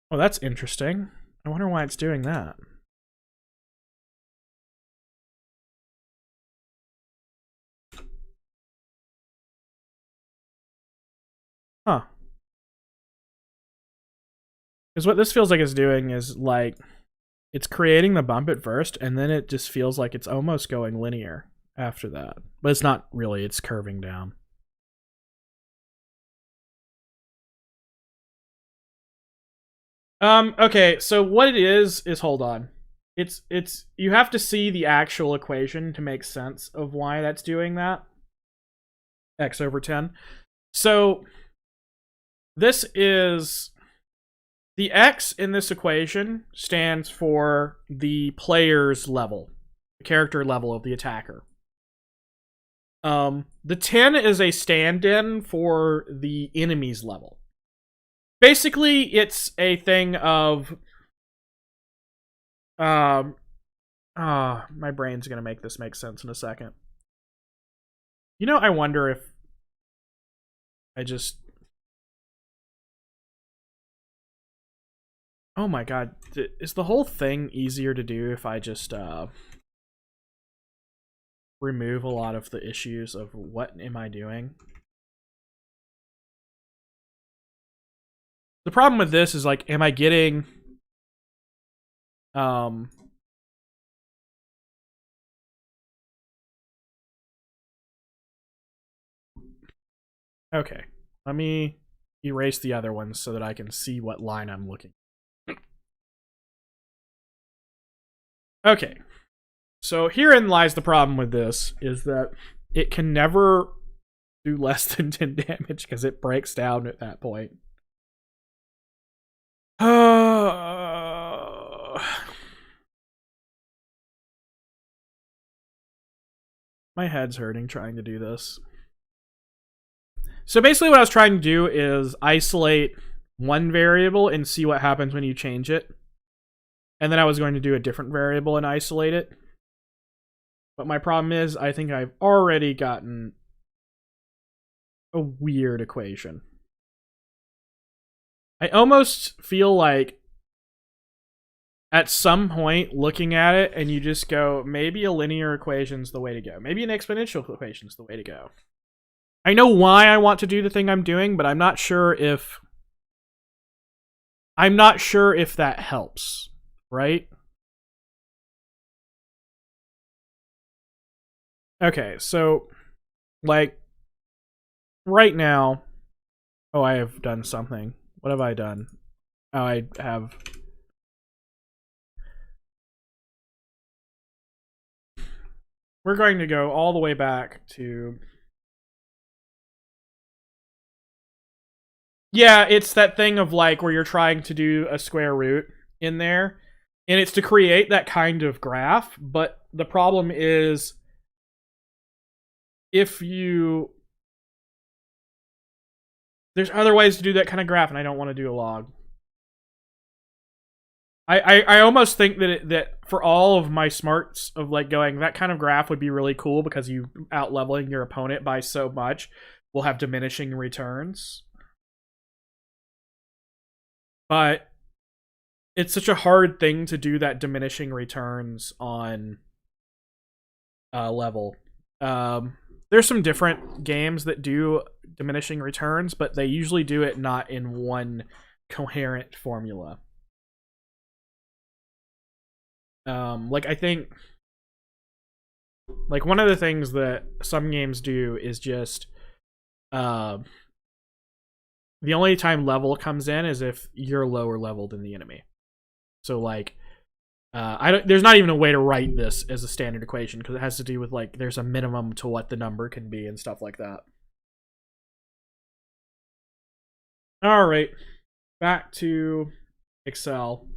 Oh, that's interesting. I wonder why it's doing that. Huh. Because what this feels like it's doing is like it's creating the bump at first, and then it just feels like it's almost going linear after that. But it's not really, it's curving down. Okay, so what it is hold on. It's you have to see the actual equation to make sense of why that's doing that. X over 10. So this is the X in this equation stands for the player's level, the character level of the attacker. The 10 is a stand-in for the enemy's level. Basically, it's a thing of my brain's gonna make this make sense in a second. You know, I wonder if I just... Oh my god, is the whole thing easier to do if I just remove a lot of the issues of what am I doing? The problem with this is like, am I getting okay, let me erase the other ones so that I can see what line I'm looking. Okay, so herein lies the problem with this, is that it can never do less than 10 damage because it breaks down at that point. My head's hurting trying to do this. So basically what I was trying to do is isolate one variable and see what happens when you change it. And then I was going to do a different variable and isolate it. But my problem is, I think I've already gotten a weird equation. I almost feel like at some point looking at it and you just go, maybe a linear equation's the way to go. Maybe an exponential equation's the way to go. I know why I want to do the thing I'm doing, but I'm not sure if that helps, right? Okay, so like right now, oh, I have done something. What have I done? Oh, I have... We're going to go all the way back to... Yeah, it's that thing of like where you're trying to do a square root in there. And it's to create that kind of graph. But the problem is if you... There's other ways to do that kind of graph, and I don't want to do a log. I almost think that that for all of my smarts of like going, that kind of graph would be really cool because you out leveling your opponent by so much will have diminishing returns. But it's such a hard thing to do that diminishing returns on level. There's some different games that do diminishing returns, but they usually do it not in one coherent formula. Like I think like one of the things that some games do is just the only time level comes in is if you're lower level than the enemy. So like there's not even a way to write this as a standard equation because it has to do with like there's a minimum to what the number can be and stuff like that. All right, back to Excel.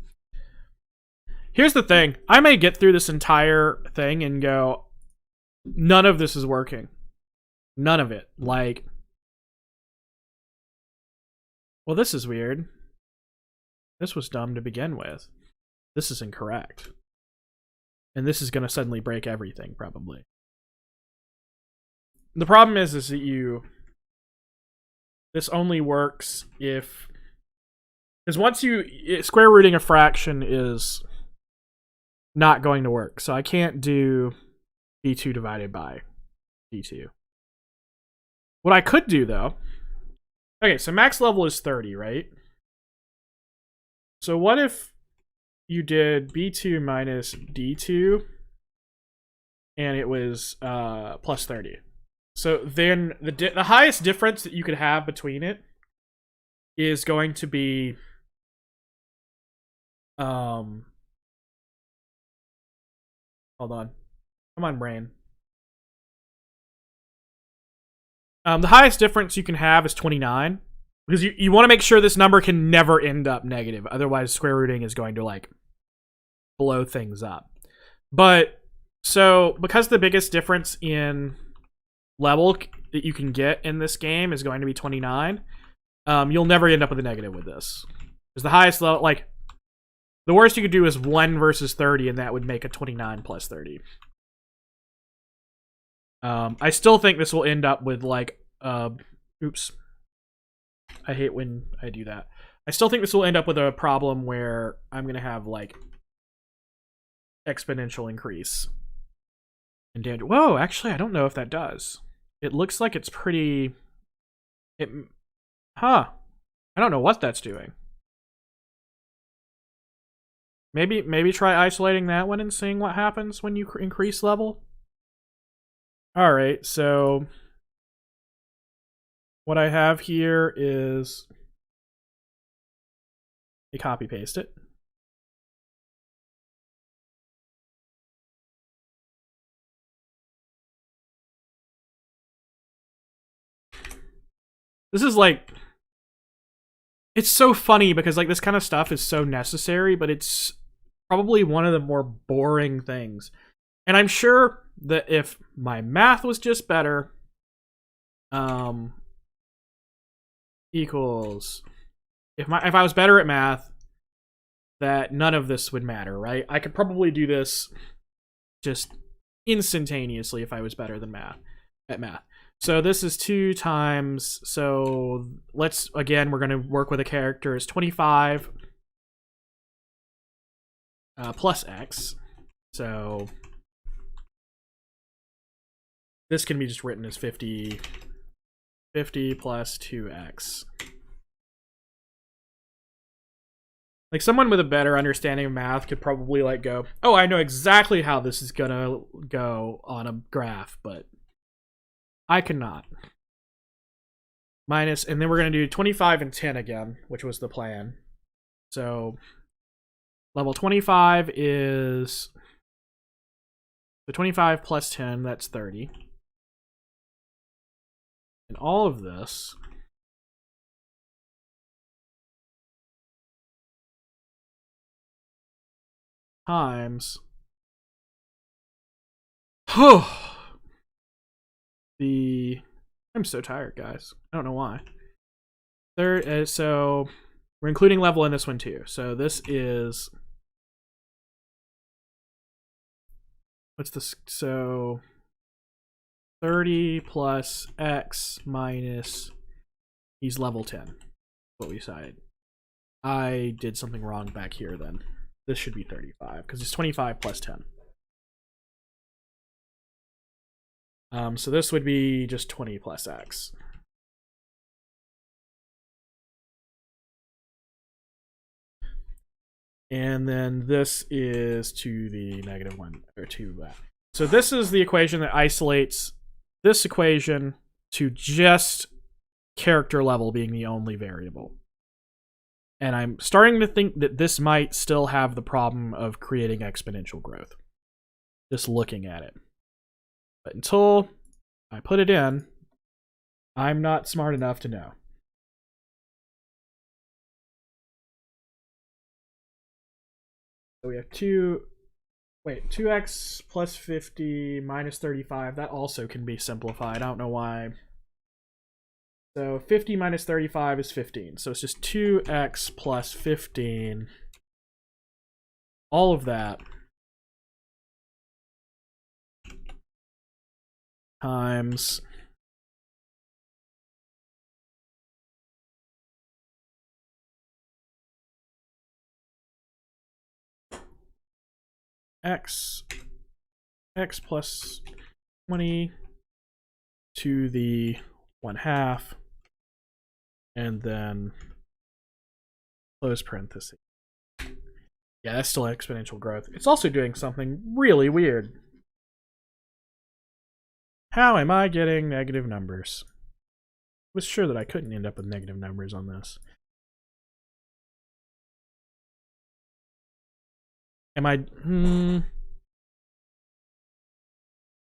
Here's the thing. I may get through this entire thing and go, none of this is working. None of it. Like, well, this is weird. This was dumb to begin with. This is incorrect. And this is going to suddenly break everything, probably. The problem is that this only works if, because once square rooting a fraction is not going to work. So I can't do d2 divided by d2. What I could do, though, okay, so max level is 30, right? So what if you did b2 minus d2 and it was plus 30? So then the highest difference that you could have between it is going to be hold on. Come on, brain. The highest difference you can have is 29. Because you want to make sure this number can never end up negative. Otherwise, square rooting is going to, like, blow things up. But, so, because the biggest difference in level that you can get in this game is going to be 29, you'll never end up with a negative with this. Because the highest level, like, the worst you could do is 1 versus 30, and that would make a 29 plus 30. I still think this will end up with, like, oops. I hate when I do that. I still think this will end up with a problem where I'm going to have, like, exponential increase in danger. Whoa, actually, I don't know if that does. It looks like it's pretty... I don't know what that's doing. Maybe try isolating that one and seeing what happens when you increase level. Alright, so... what I have here is... you copy paste it. This is like... it's so funny because, like, this kind of stuff is so necessary, but it's probably one of the more boring things. And I'm sure that if my math was just better, equals, if I was better at math, that none of this would matter, right? I could probably do this just instantaneously if I was better than at math. So this is 2 times, so let's, again, we're going to work with a character as 25 plus x. So this can be just written as 50 plus 2x. Like, someone with a better understanding of math could probably, like, go, oh, I know exactly how this is gonna go on a graph, but I cannot. Minus, and then we're gonna do 25 and 10 again, which was the plan. So level 25 is the 25 plus 10, that's 30. And all of this times I'm so tired, guys. I don't know why. So we're including level in this one too. So this is, what's this? So 30 plus x minus, he's level 10. What we decided. I did something wrong back here then. This should be 35 because it's 25 plus 10. So this would be just 20 plus x. And then this is to the negative 1, or to that. So this is the equation that isolates this equation to just character level being the only variable. And I'm starting to think that this might still have the problem of creating exponential growth. Just looking at it. But until I put it in, I'm not smart enough to know. So we have 2x plus 50 minus 35. That also can be simplified. I don't know why. So 50 minus 35 is 15. So it's just 2x plus 15. All of that times x plus 20 to the 1/2, and then close parenthesis. Yeah, that's still exponential growth. It's also doing something really weird. How am I getting negative numbers? I was sure that I couldn't end up with negative numbers on this. Am I...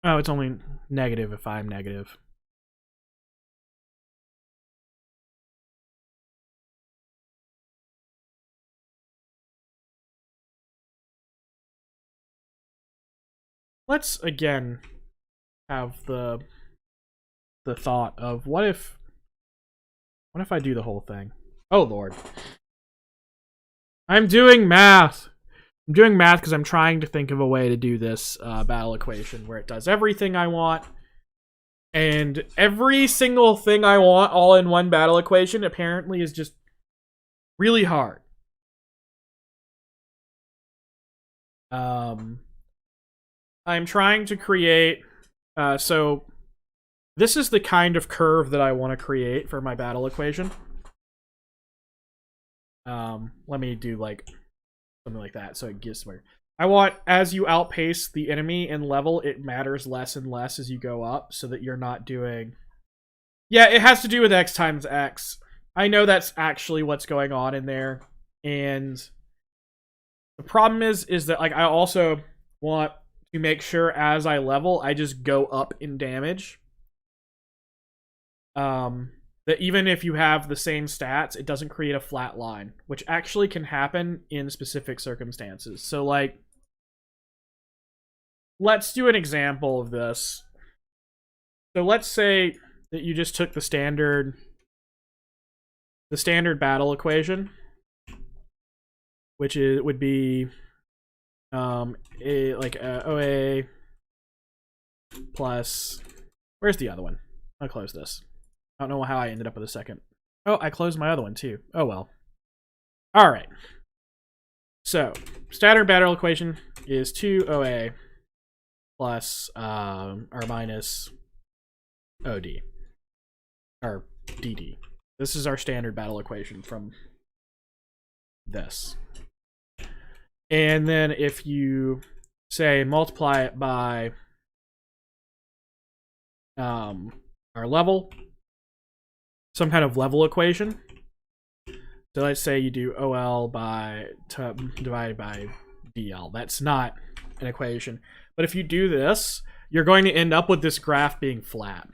Oh, it's only negative if I'm negative. Let's again have the thought of what if I do the whole thing? Oh Lord. I'm doing math. I'm doing math because I'm trying to think of a way to do this battle equation where it does everything I want. And every single thing I want all in one battle equation apparently is just really hard. I'm trying to create... so this is the kind of curve that I want to create for my battle equation. Let me do like something like that so it gets somewhere. I want, as you outpace the enemy in level, it matters less and less as you go up, so that you're not doing... Yeah, it has to do with x times x. I know that's actually what's going on in there. And the problem is that like I also want to make sure as I level, I just go up in damage. That even if you have the same stats, it doesn't create a flat line, which actually can happen in specific circumstances. So like, let's do an example of this. So let's say that you just took the standard battle equation, which would be OA plus... Where's the other one? I'll close this. I don't know how I ended up with a second. Oh, I closed my other one too. Oh well. Alright. So, standard battle equation is 2OA plus or minus OD. Or DD. This is our standard battle equation from this. And then if you, say, multiply it by our level, some kind of level equation. So let's say you do OL divided by DL. That's not an equation. But if you do this, you're going to end up with this graph being flat,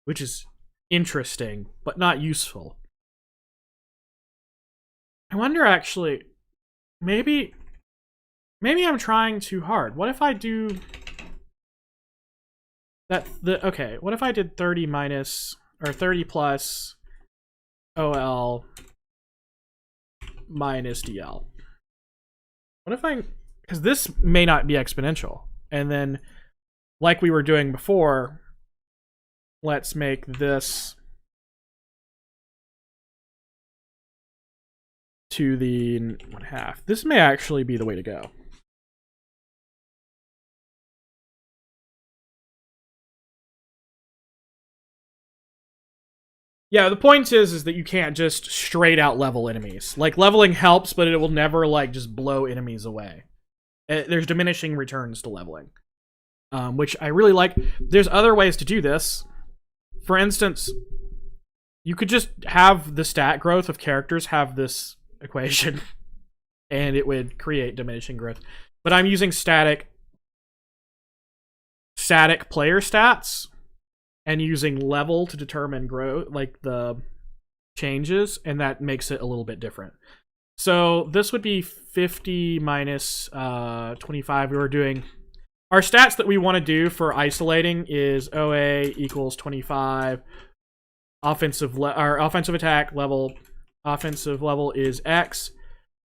which is interesting, but not useful. I wonder actually, maybe I'm trying too hard. What if I do that? Okay, what if I did 30 minus, or 30 plus OL minus DL? What if because this may not be exponential. And then, like we were doing before, let's make this to the 1/2. This may actually be the way to go. Yeah, the point is that you can't just straight out level enemies. Like, leveling helps, but it will never, like, just blow enemies away. There's diminishing returns to leveling. Which I really like. There's other ways to do this. For instance, you could just have the stat growth of characters have this equation, and it would create diminishing growth. But I'm using static player stats, and using level to determine growth, like the changes, and that makes it a little bit different. So this would be 50 minus 25. We were doing our stats that we want to do for isolating is OA equals 25. Our offensive attack level, offensive level is X.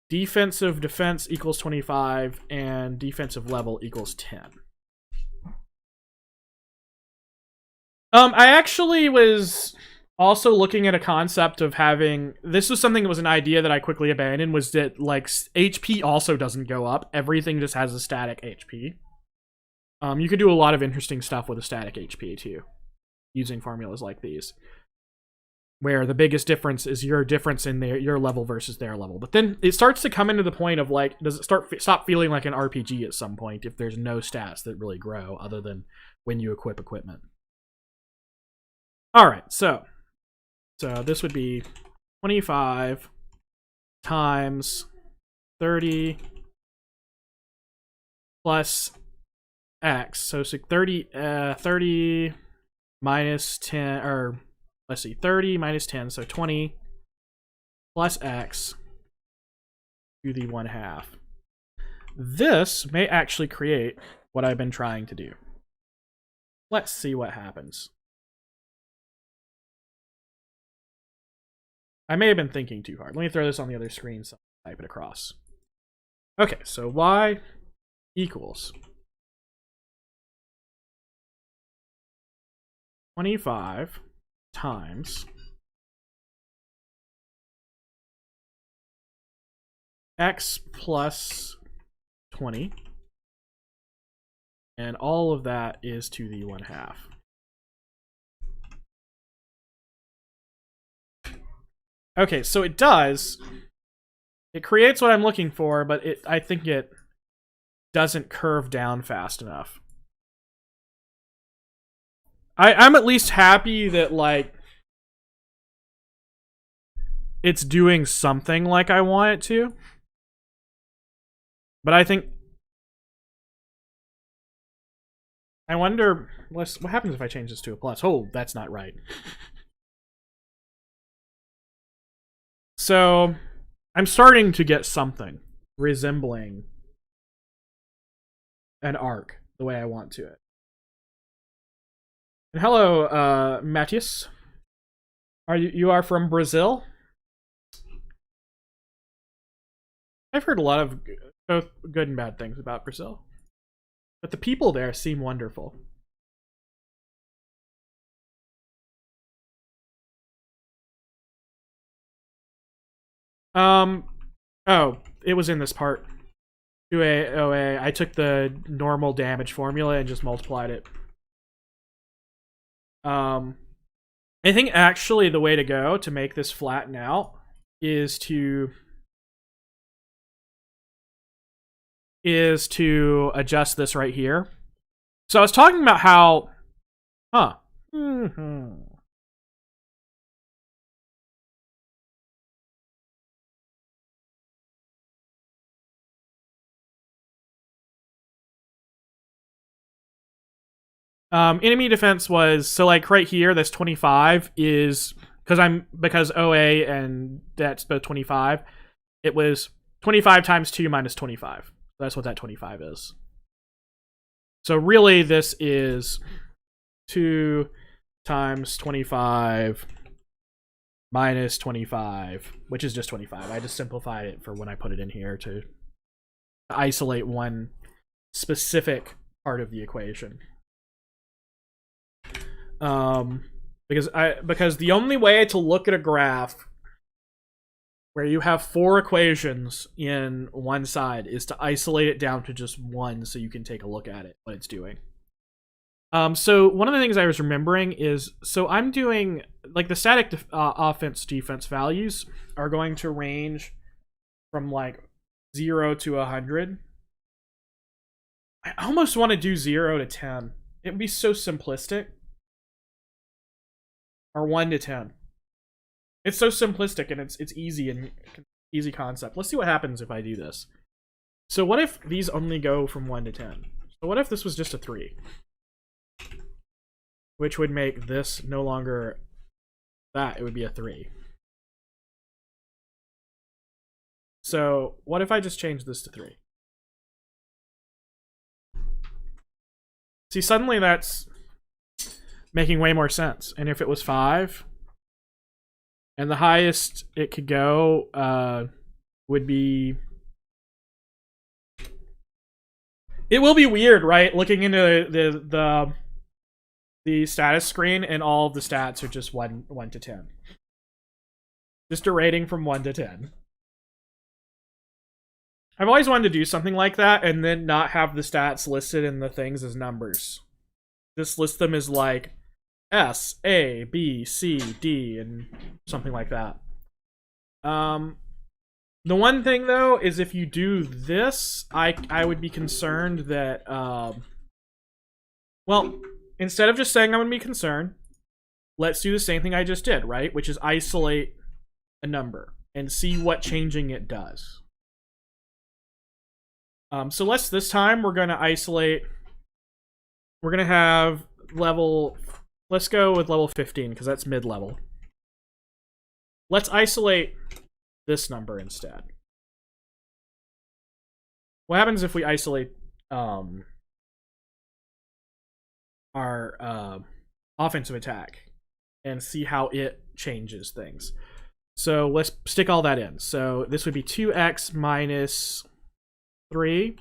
Defensive defense equals 25, and defensive level equals 10. I actually was also looking at a concept of having, this was something that was an idea that I quickly abandoned, was that like HP also doesn't go up. Everything just has a static HP. You could do a lot of interesting stuff with a static HP too, using formulas like these, where the biggest difference is your difference in your level versus their level. But then it starts to come into the point of like, does it stop feeling like an RPG at some point if there's no stats that really grow other than when you equip equipment? All right, so this would be 25 times 30 plus X. So 30 minus 10, or let's see, 30 minus 10, so 20 plus X to the 1/2. This may actually create what I've been trying to do. Let's see what happens. I may have been thinking too hard. Let me throw this on the other screen so I type it across. Okay, so Y equals 25 times X plus 20, and all of that is to the 1/2. Okay, so it creates what I'm looking for, but I think it doesn't curve down fast enough. I'm at least happy that, like, it's doing something like I want it to. But I wonder, what happens if I change this to a plus? Oh, that's not right. So, I'm starting to get something resembling an arc the way I want to it. And hello, Matthias. You are from Brazil? I've heard a lot of both good and bad things about Brazil, but the people there seem wonderful. Oh, it was in this part. 2A, OA. I took the normal damage formula and just multiplied it. I think actually the way to go to make this flatten out is to adjust this right here. So I was talking about how, enemy defense was, so like right here, this 25 is because OA and that's both 25. It was 25 times 2 minus 25. That's what that 25 is. So really, this is 2 times 25 minus 25, which is just 25. I just simplified it for when I put it in here to isolate one specific part of the equation. Because the only way to look at a graph where you have 4 equations in one side is to isolate it down to just one so you can take a look at it, what it's doing. So one of the things I was remembering is, so I'm doing, like, the static offense defense values are going to range from like 0 to 100. I almost want to do 0 to 10. It would be so simplistic. Or 1 to 10. It's so simplistic and it's easy and easy concept. Let's see what happens if I do this. So what if these only go from 1 to 10? So what if this was just a 3? Which would make this no longer that, it would be a 3. So what if I just change this to 3? See, suddenly that's making way more sense. And if it was 5, and the highest it could go would be... It will be weird, right? Looking into the status screen, and all of the stats are just 1 to 10. Just a rating from 1 to 10. I've always wanted to do something like that and then not have the stats listed in the things as numbers. Just list them as like S, A, B, C, D, and something like that. The one thing though is if you do this, I would be concerned that well, instead of just saying I'm gonna be concerned, let's do the same thing I just did, right? Which is isolate a number and see what changing it does. So this time we're gonna isolate. We're gonna have level. Let's go with level 15 because that's mid-level. Let's isolate this number instead. What happens if we isolate our offensive attack and see how it changes things? So let's stick all that in. So this would be 2x minus 3.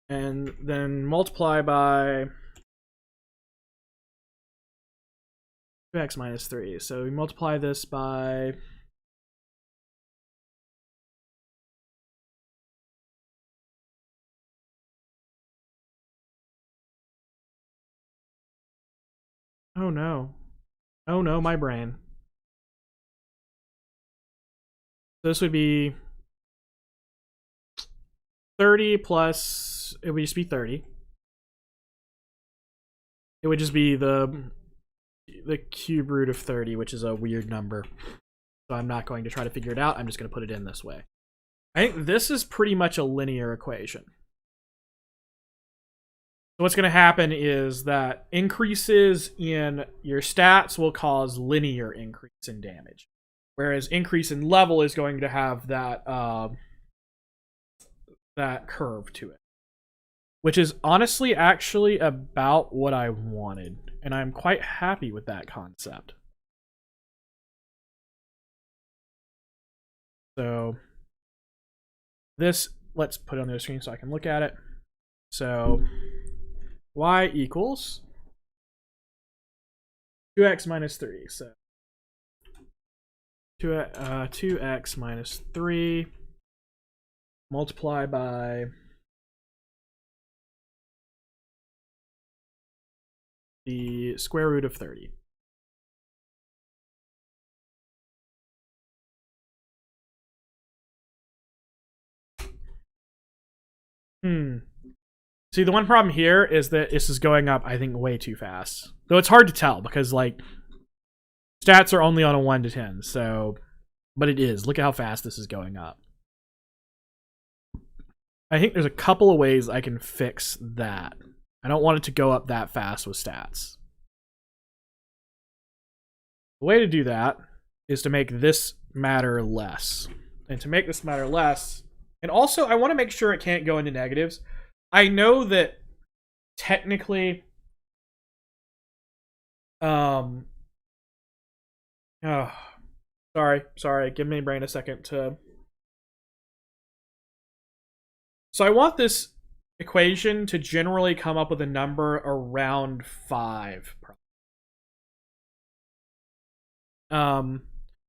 And then multiply by 2x minus 3. So we multiply this by... Oh no. Oh no, my brain. This would be 30 plus... It would just be 30. It would just be the cube root of 30, which is a weird number. So I'm not going to try to figure it out. I'm just going to put it in this way. I think this is pretty much a linear equation. So what's going to happen is that increases in your stats will cause linear increase in damage. Whereas increase in level is going to have that that curve to it. Which is honestly actually about what I wanted. And I'm quite happy with that concept. So this, let's put it on the screen so I can look at it. So y equals 2x minus 3. So 2x minus 3 multiply by the square root of 30. See, the one problem here is that this is going up, I think, way too fast. Though it's hard to tell because, like, stats are only on a 1 to 10, so... But it is. Look at how fast this is going up. I think there's a couple of ways I can fix that. I don't want it to go up that fast with stats. The way to do that is to make this matter less. And to make this matter less... And also, I want to make sure it can't go into negatives. I know that technically... Oh, sorry. Give me brain a second to... So I want this equation to generally come up with a number around 5. Well,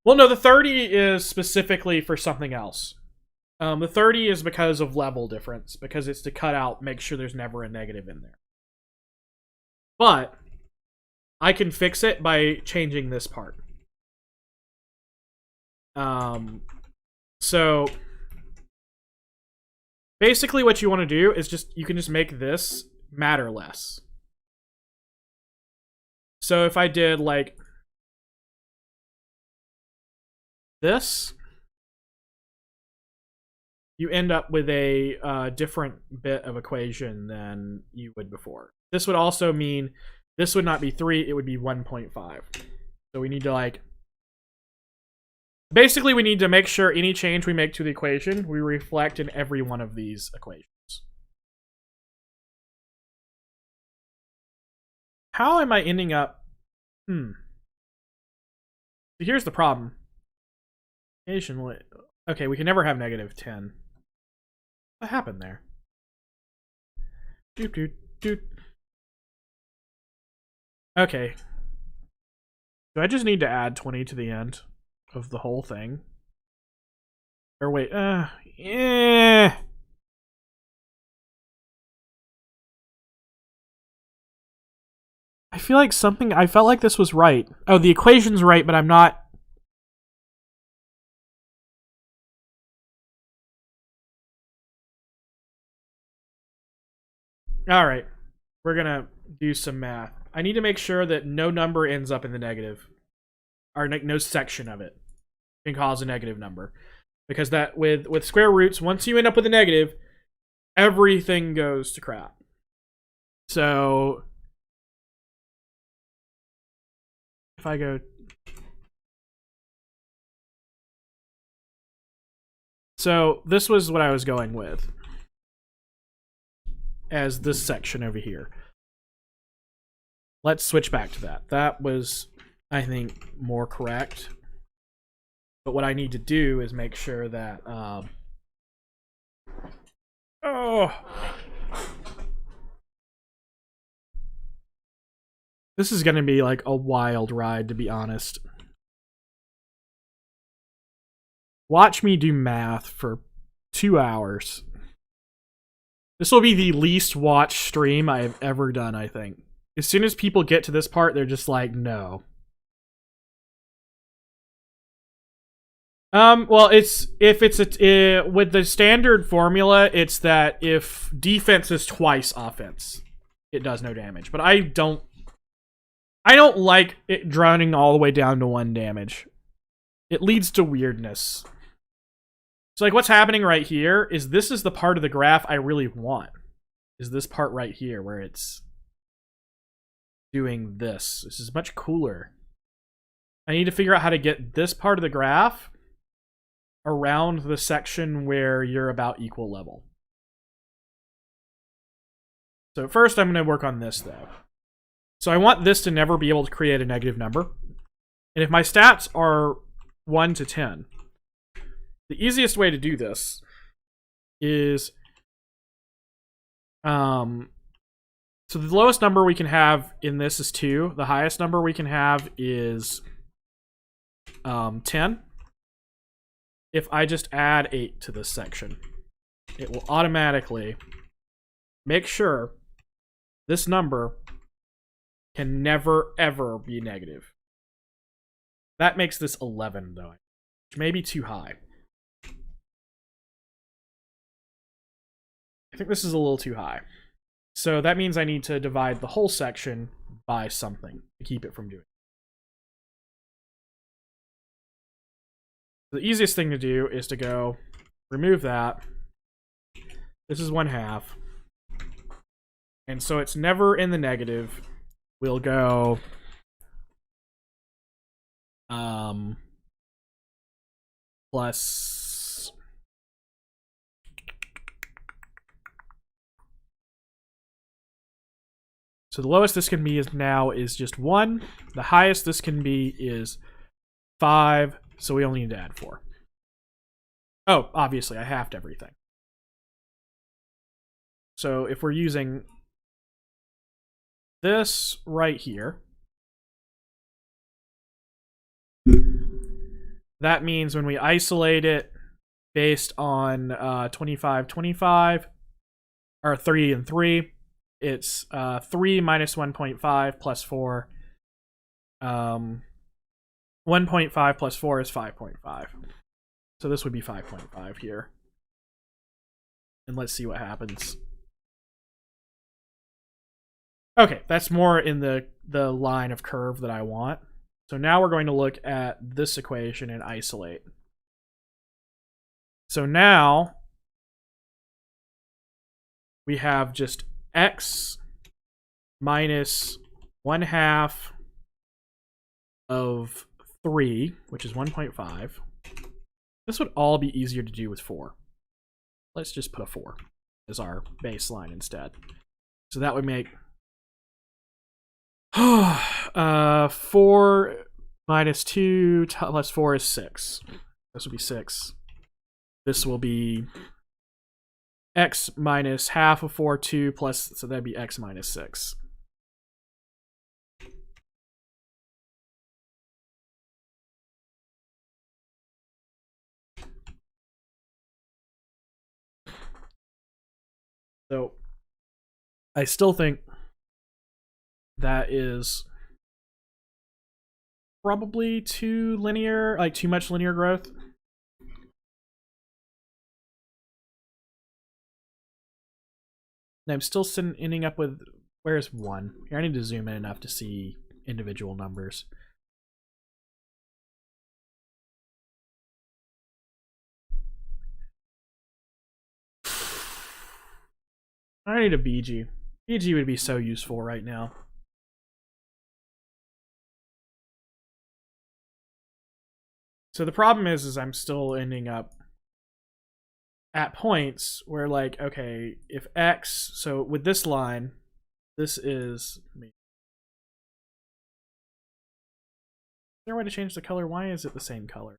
no, the 30 is specifically for something else. The 30 is because of level difference, because it's to cut out, make sure there's never a negative in there. But I can fix it by changing this part. So basically what you want to do is you can just make this matter less. So if I did like this, you end up with a different bit of equation than you would before. This would also mean this would not be 3, it would be 1.5. So we need to like Basically, we need to make sure any change we make to the equation, we reflect in every one of these equations. How am I ending up? Here's the problem. Okay, we can never have negative 10. What happened there? Doot, doot, doot. Okay. Do I just need to add 20 to the end of the whole thing? Or wait, yeah. I feel like I felt like this was right. Oh, the equation's right, but I'm not. All right. We're gonna do some math. I need to make sure that no number ends up in the negative. Or no section of it can cause a negative number. Because that with square roots, once you end up with a negative, everything goes to crap. So if I go, so this was what I was going with as this section over here. Let's switch back to that. That was, I think, more correct. But what I need to do is make sure that this is going to be like a wild ride, to be honest. Watch me do math for 2 hours. This will be the least watched stream I've ever done, I think. As soon as people get to this part, they're just like, no. Well, with the standard formula, it's that if defense is twice offense, it does no damage. But I don't like it drowning all the way down to 1 damage. It leads to weirdness. So, like, what's happening right here is this is the part of the graph I really want. Is this part right here where it's doing this. This is much cooler. I need to figure out how to get this part of the graph around the section where you're about equal level. So first I'm going to work on this, though. So I want this to never be able to create a negative number. And if my stats are 1 to 10, the easiest way to do this is so the lowest number we can have in this is 2. The highest number we can have is 10. If I just add 8 to this section, it will automatically make sure this number can never, ever be negative. That makes this 11, though, which may be too high. I think this is a little too high. So that means I need to divide the whole section by something to keep it from doing it. The easiest thing to do is to go remove that. This is 1/2. And so it's never in the negative. We'll go plus so the lowest this can be is just 1. The highest this can be is 5. So we only need to add 4. Oh, obviously, I halved everything. So if we're using this right here, that means when we isolate it based on 25, 25, or 3 and 3, it's 3 minus 1.5 plus 4. 1.5 plus 4 is 5.5. So this would be 5.5 here. And let's see what happens. Okay, that's more in the line of curve that I want. So now we're going to look at this equation and isolate. So now we have just x minus 1/2 of 3, which is 1.5, This would all be easier to do with 4. Let's just put a 4 as our baseline instead. So that would make 4 minus 2 plus 4 is 6. This will be 6. This will be x minus half of 4, 2 plus, so that'd be x minus 6. So I still think that is probably too linear, like too much linear growth. And I'm still ending up with, where's 1? Here, I need to zoom in enough to see individual numbers. I need a BG. BG would be so useful right now. So the problem is I'm still ending up at points where, like, okay, if x, so with this line, this is, is there a way to change the color? Why is it the same color?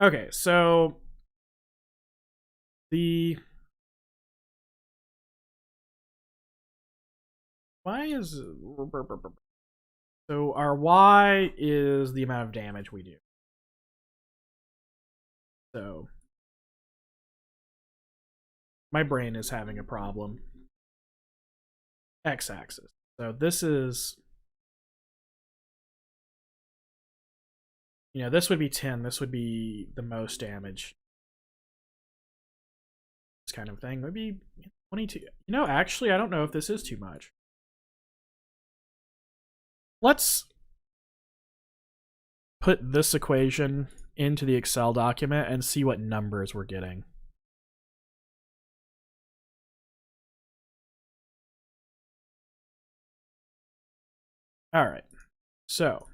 Okay, so why is, so our y is the amount of damage we do. So my brain is having a problem. X-axis. So this is, you know, this would be 10. This would be the most damage. This kind of thing. Maybe 22. You know, actually, I don't know if this is too much. Let's put this equation into the Excel document and see what numbers we're getting. All right. So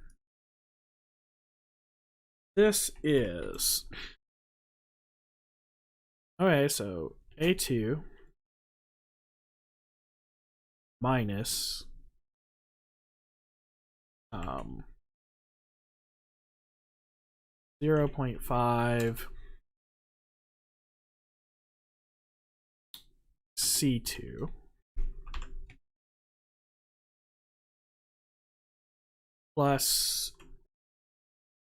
this is, okay, so A2 minus 0.5 C2 plus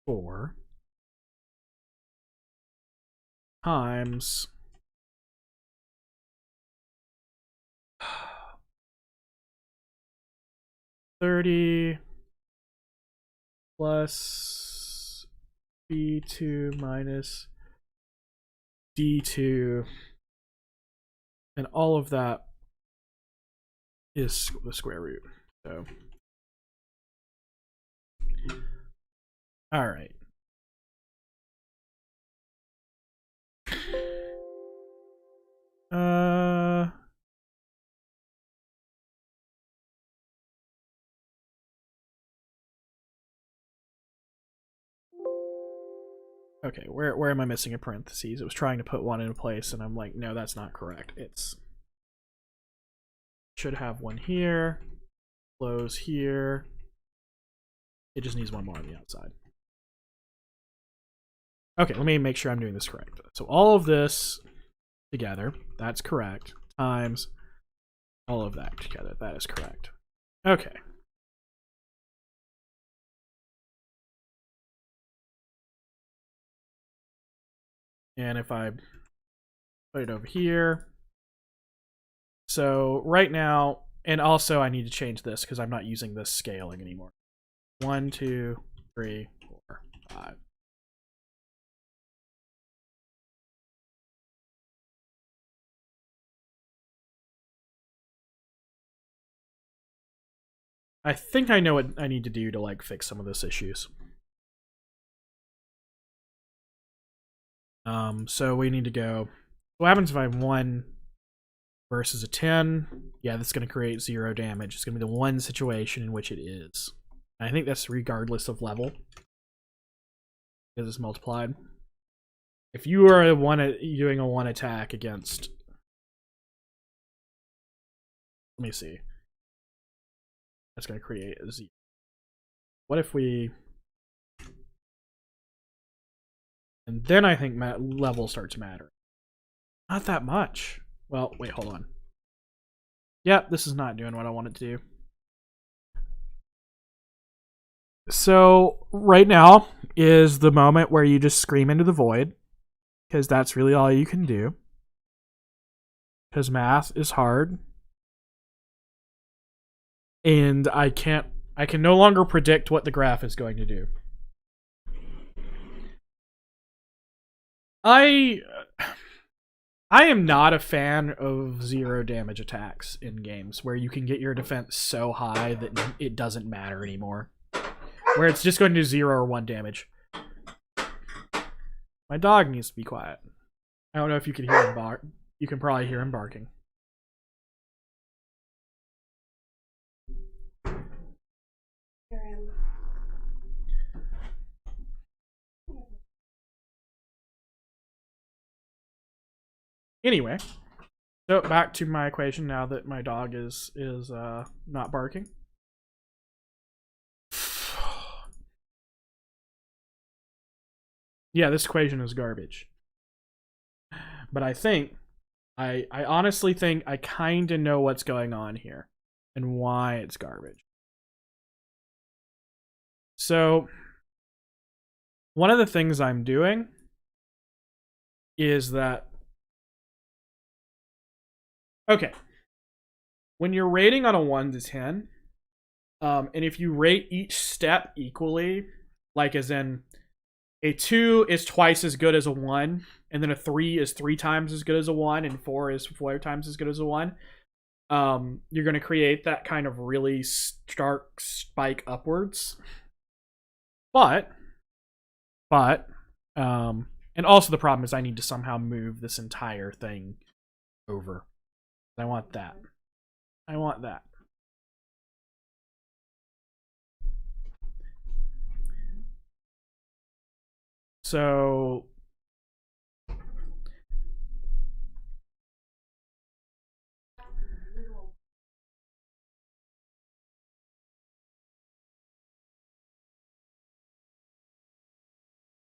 4 times 30 plus B2 minus D2, and all of that is the square root. So, all right. Okay, where am I missing a parentheses? It was trying to put one in place, and I'm like, no, that's not correct. It's should have one here, close here. It just needs one more on the outside. Okay, let me make sure I'm doing this correct. So all of this together, that's correct, times all of that together, that is correct. Okay. And if I put it over here, so right now, and also I need to change this because I'm not using this scaling anymore. 1, 2, 3, 4, 5. I think I know what I need to do to, like, fix some of those issues. So we need to go, what happens if I have 1 versus a 10? Yeah, that's going to create 0 damage. It's going to be the one situation in which it is. And I think that's regardless of level, because it's multiplied. If you are doing a one attack against, let me see, that's going to create a Z. What if we, and then I think level starts mattering. Not that much. Well, wait, hold on. Yep, this is not doing what I want it to do. So right now is the moment where you just scream into the void, because that's really all you can do. Because math is hard. And I can no longer predict what the graph is going to do. I am not a fan of 0 damage attacks in games where you can get your defense so high that it doesn't matter anymore. Where it's just going to do 0 or 1 damage. My dog needs to be quiet. I don't know if you can hear him bark. You can probably hear him barking. Anyway, so back to my equation now that my dog is not barking. Yeah, this equation is garbage. But I honestly think I kind of know what's going on here and why it's garbage. So, one of the things I'm doing is that, okay, when you're rating on a 1 to 10, and if you rate each step equally, like as in a 2 is twice as good as a 1, and then a 3 is 3 times as good as a 1, and 4 is 4 times as good as a 1, you're going to create that kind of really stark spike upwards. But, and also the problem is I need to somehow move this entire thing over. I want that. I want that. So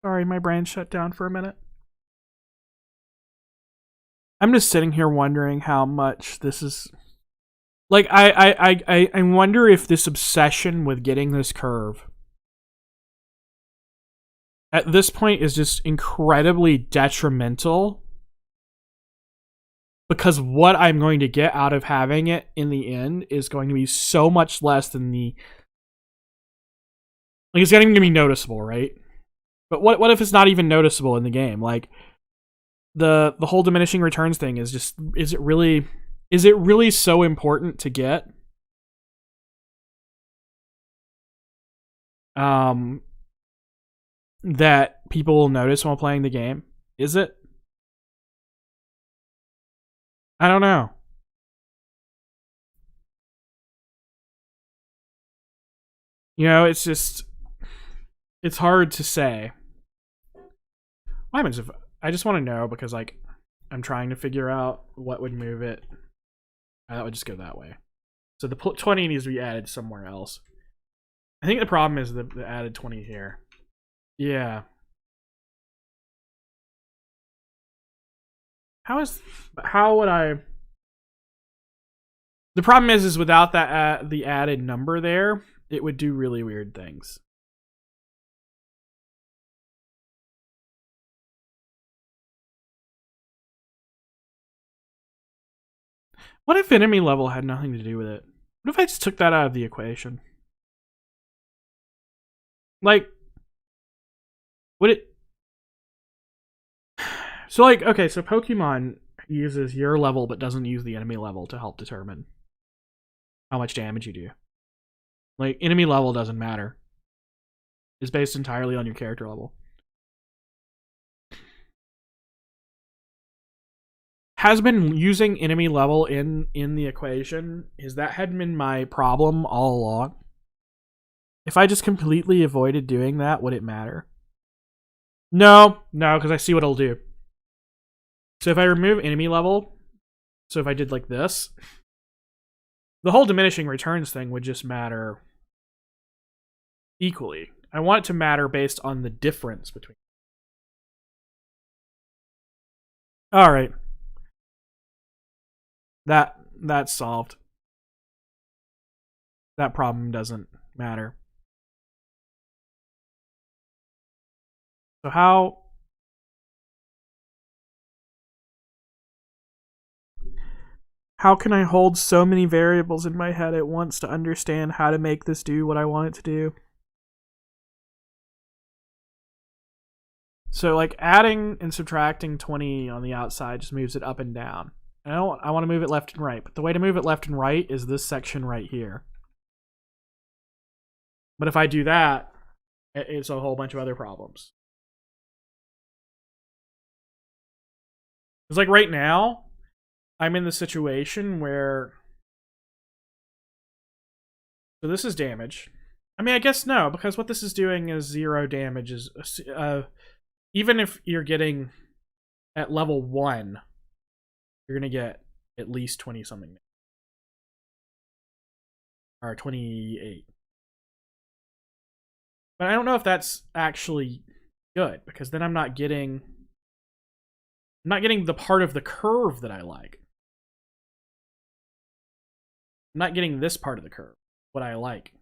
sorry, my brain shut down for a minute. I'm just sitting here wondering how much this is. Like, I wonder if this obsession with getting this curve at this point is just incredibly detrimental, because what I'm going to get out of having it in the end is going to be so much less than the, like, it's not even going to be noticeable, right? But what if it's not even noticeable in the game? Like, the whole diminishing returns thing is just, is it really so important to get? That people will notice while playing the game? Is it? I don't know. You know, it's just, it's hard to say. What happens if, I just want to know, because, like, I'm trying to figure out what would move it. That would just go that way. So the 20 needs to be added somewhere else. I think the problem is the added 20 here. Yeah. How would I? The problem is without that the added number there, it would do really weird things. What if enemy level had nothing to do with it? What if I just took that out of the equation? Like, would it? So, like, okay, so Pokemon uses your level but doesn't use the enemy level to help determine how much damage you do. Like, enemy level doesn't matter. It's based entirely on your character level. Has been using enemy level in the equation, is that had been my problem all along. If I just completely avoided doing that, would it matter? No, because I see what it'll do. So if I remove enemy level, so if I did like this, the whole diminishing returns thing would just matter equally. I want it to matter based on the difference between. All right. That's solved. That problem doesn't matter. So how can I hold so many variables in my head at once to understand how to make this do what I want it to do? So like adding and subtracting 20 on the outside just moves it up and down. I want to move it left and right, but the way to move it left and right is this section right here. But if I do that, it's a whole bunch of other problems. It's like right now, I'm in the situation where. So this is damage. I mean, I guess no, because what this is doing is 0 damage. Even if you're getting at level 1, you're going to get at least 20 something. Or 28. But I don't know if that's actually good, because then I'm not getting the part of the curve that I like. I'm not getting this part of the curve, what I like.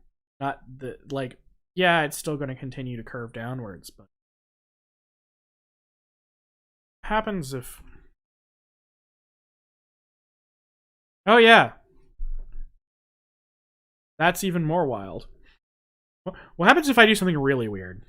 Not the, like, yeah, it's still going to continue to curve downwards, but what happens if... Oh yeah. That's even more wild. What happens if I do something really weird?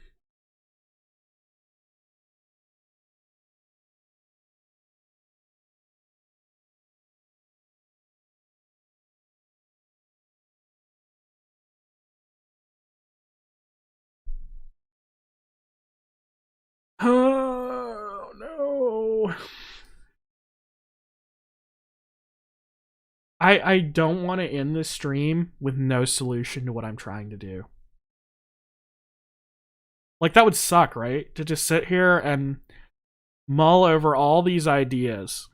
Oh no. I don't want to end this stream with no solution to what I'm trying to do. Like, that would suck, right? To just sit here and mull over all these ideas.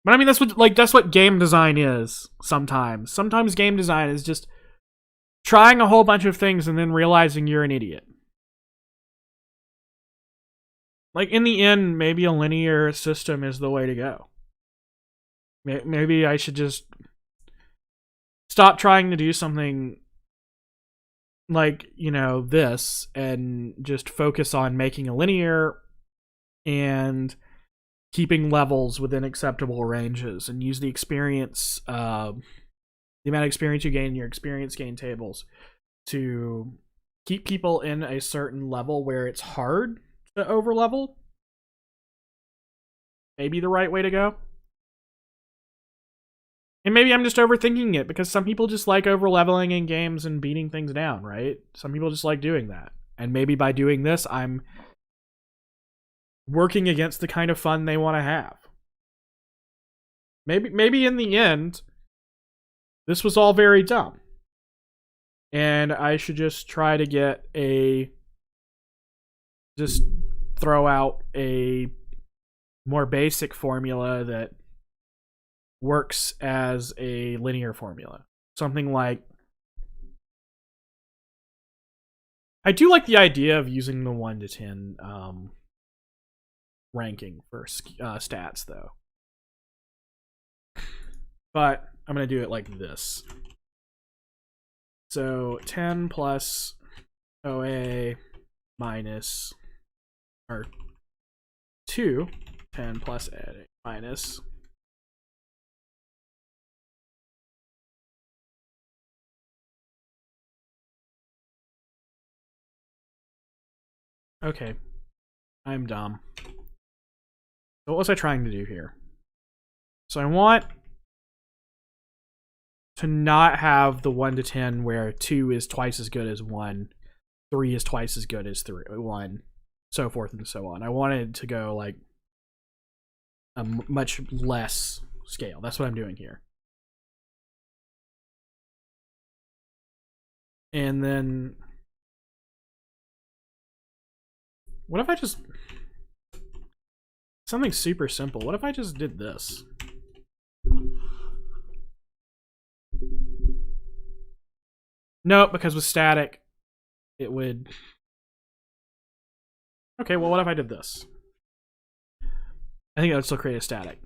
But I mean, that's what game design is sometimes. Sometimes game design is just trying a whole bunch of things and then realizing you're an idiot. Like, in the end, maybe a linear system is the way to go. Maybe I should just stop trying to do something like, this, and just focus on making a linear and keeping levels within acceptable ranges, and use the experience, the amount of experience you gain in your experience gain tables to keep people in a certain level where it's hard to overlevel. Maybe the right way to go. And maybe I'm just overthinking it, because some people just like overleveling in games and beating things down, right? Some people just like doing that. And maybe by doing this, I'm working against the kind of fun they want to have. Maybe in the end, this was all very dumb. And I should just try to just throw out a more basic formula that works as a linear formula. Something like, I do like the idea of using the 1 to 10 ranking for stats, though. But I'm going to do it like this. So 10 plus OA minus, or 2, 10 plus A minus. Okay, I'm dumb. What was I trying to do here? So I want to not have the 1 to 10 where 2 is twice as good as 1, 3 is twice as good as 1, so forth and so on. I wanted to go like a much less scale. That's what I'm doing here. And then, what if I just something super simple. What if I just did this? Nope, because with static, it would... Okay, well, what if I did this? I think that would still create a static.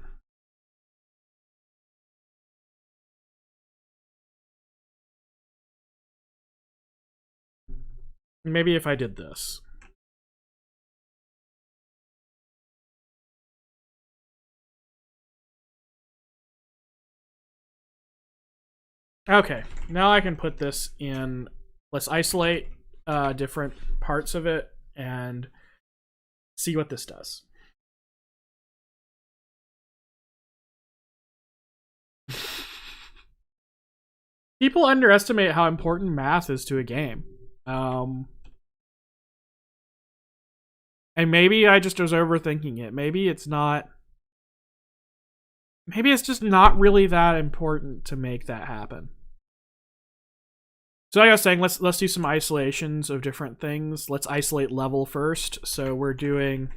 Maybe if I did this. Okay, now I can put this in. Let's isolate different parts of it and see what this does. People underestimate how important math is to a game. And maybe I just was overthinking it. Maybe it's not. Maybe it's just not really that important to make that happen. So like I was saying, let's do some isolations of different things. Let's isolate level first. So we're doing...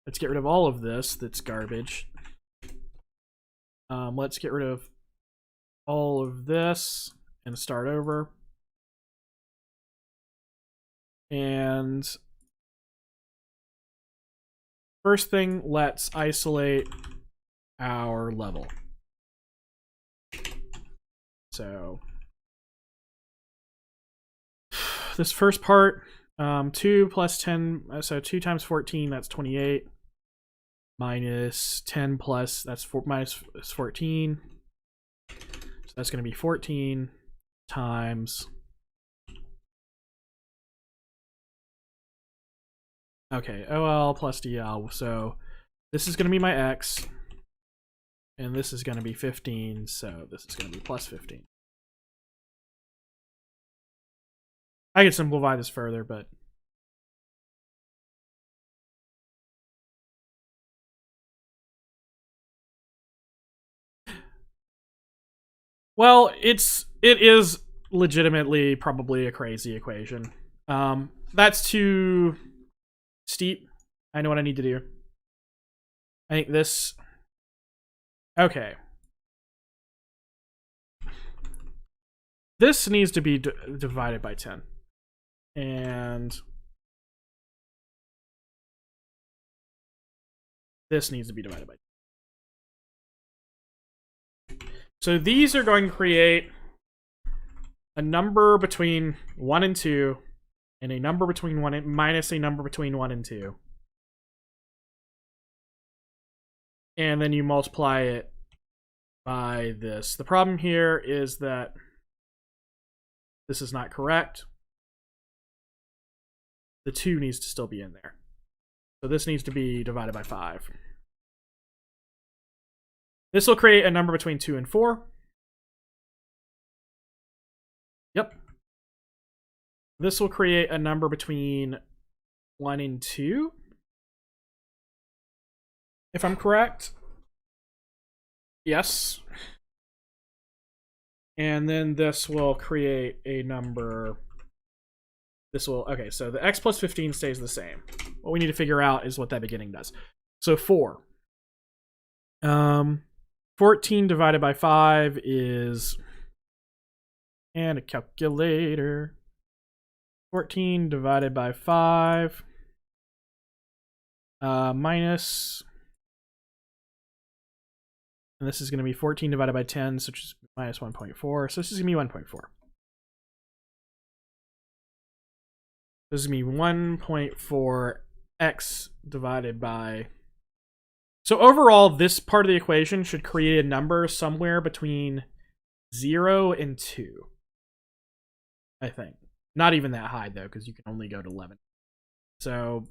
Let's get rid of all of this that's garbage. Let's get rid of all of this and start over. And first thing, let's isolate our level. So this first part, 2 plus 10, so 2 times 14, that's 28. Minus 10 plus, that's minus 14. So that's going to be 14 times... Okay, OL plus DL. So this is going to be my X. And this is going to be 15, so this is going to be plus 15. I could simplify this further, but... Well, it is legitimately probably a crazy equation. That's too steep. I know what I need to do. I think this... Okay. This needs to be divided by 10. And this needs to be divided by 10. So these are going to create a number between 1 and 2, and a number between 1 and minus a number between 1 and 2. And then you multiply it by this. The problem here is that this is not correct. The 2 needs to still be in there. So this needs to be divided by 5. This will create a number between 2 and 4. Yep. This will create a number between 1 and 2. If I'm correct. Yes. And then this will create a number... This will... Okay, so the x plus 15 stays the same. What we need to figure out is what that beginning does. So 4. 14 divided by 5 is... And a calculator. 14 divided by 5. Minus... And this is going to be 14 divided by 10, so just minus 1.4. So this is going to be 1.4. This is going to be 1.4x divided by... So overall, this part of the equation should create a number somewhere between 0 and 2. I think. Not even that high, though, because you can only go to 11. So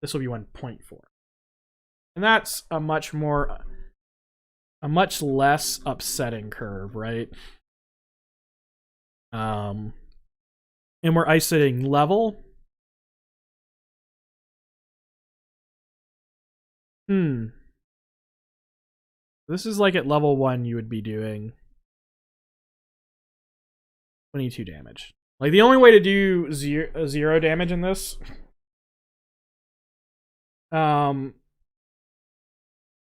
this will be 1.4. And that's a much less upsetting curve, right? And we're isolating level. This is like at level 1 you would be doing 22 damage. Like the only way to do zero damage in this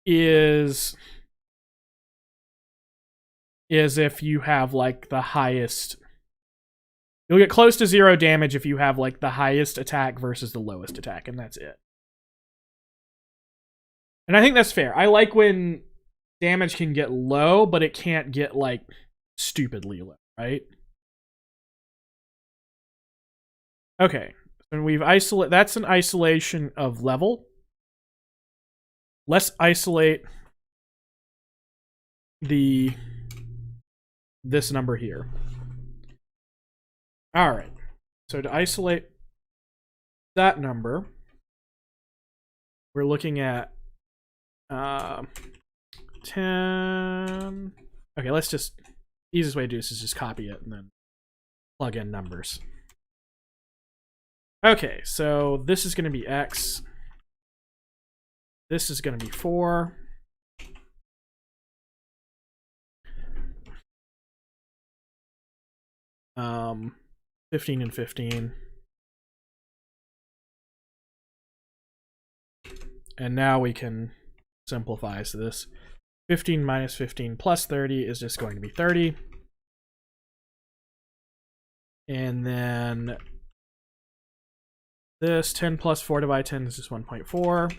is if you have like the highest. You'll get close to 0 damage if you have like the highest attack versus the lowest attack, and that's it. And I think that's fair. I like when damage can get low, but it can't get like stupidly low, right? Okay, and we've isolate. That's an isolation of level. Let's isolate this number here. All right. So to isolate that number, we're looking at 10. Okay, let's just, easiest way to do this is just copy it and then plug in numbers. Okay, so this is going to be X. This is going to be 4. Um, 15 and 15. And now we can simplify. So this 15 minus 15 plus 30 is just going to be 30. And then this 10 plus 4 divided by 10 is just 1.4.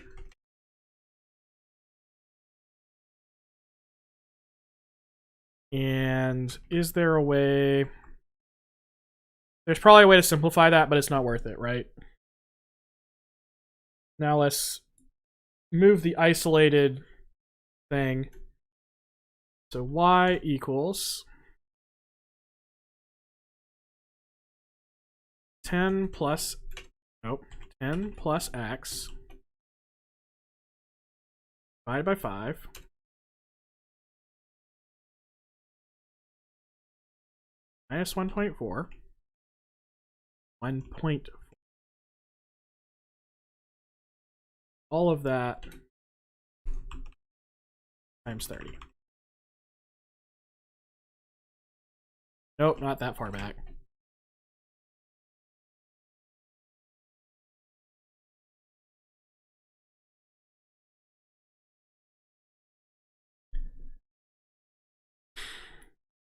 And is there a way? There's probably a way to simplify that, but it's not worth it, right? Now let's move the isolated thing. So y equals 10 plus x divided by 5 minus 1.4. 1.4. All of that times 30. Nope, not that far back.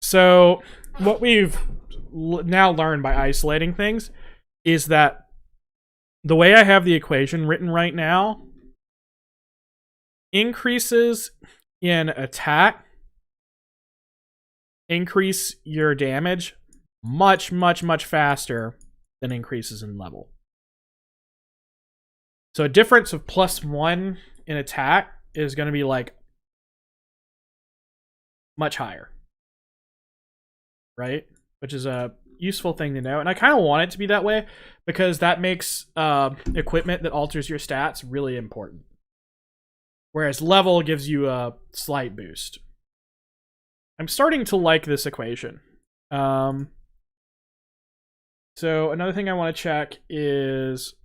So what we've now learned by isolating things is that the way I have the equation written right now, increases in attack increase your damage much, much, much faster than increases in level. So a difference of +1 in attack is going to be like much higher, right? Which is a useful thing to know. And I kind of want it to be that way because that makes equipment that alters your stats really important. Whereas level gives you a slight boost. I'm starting to like this equation. So another thing I want to check is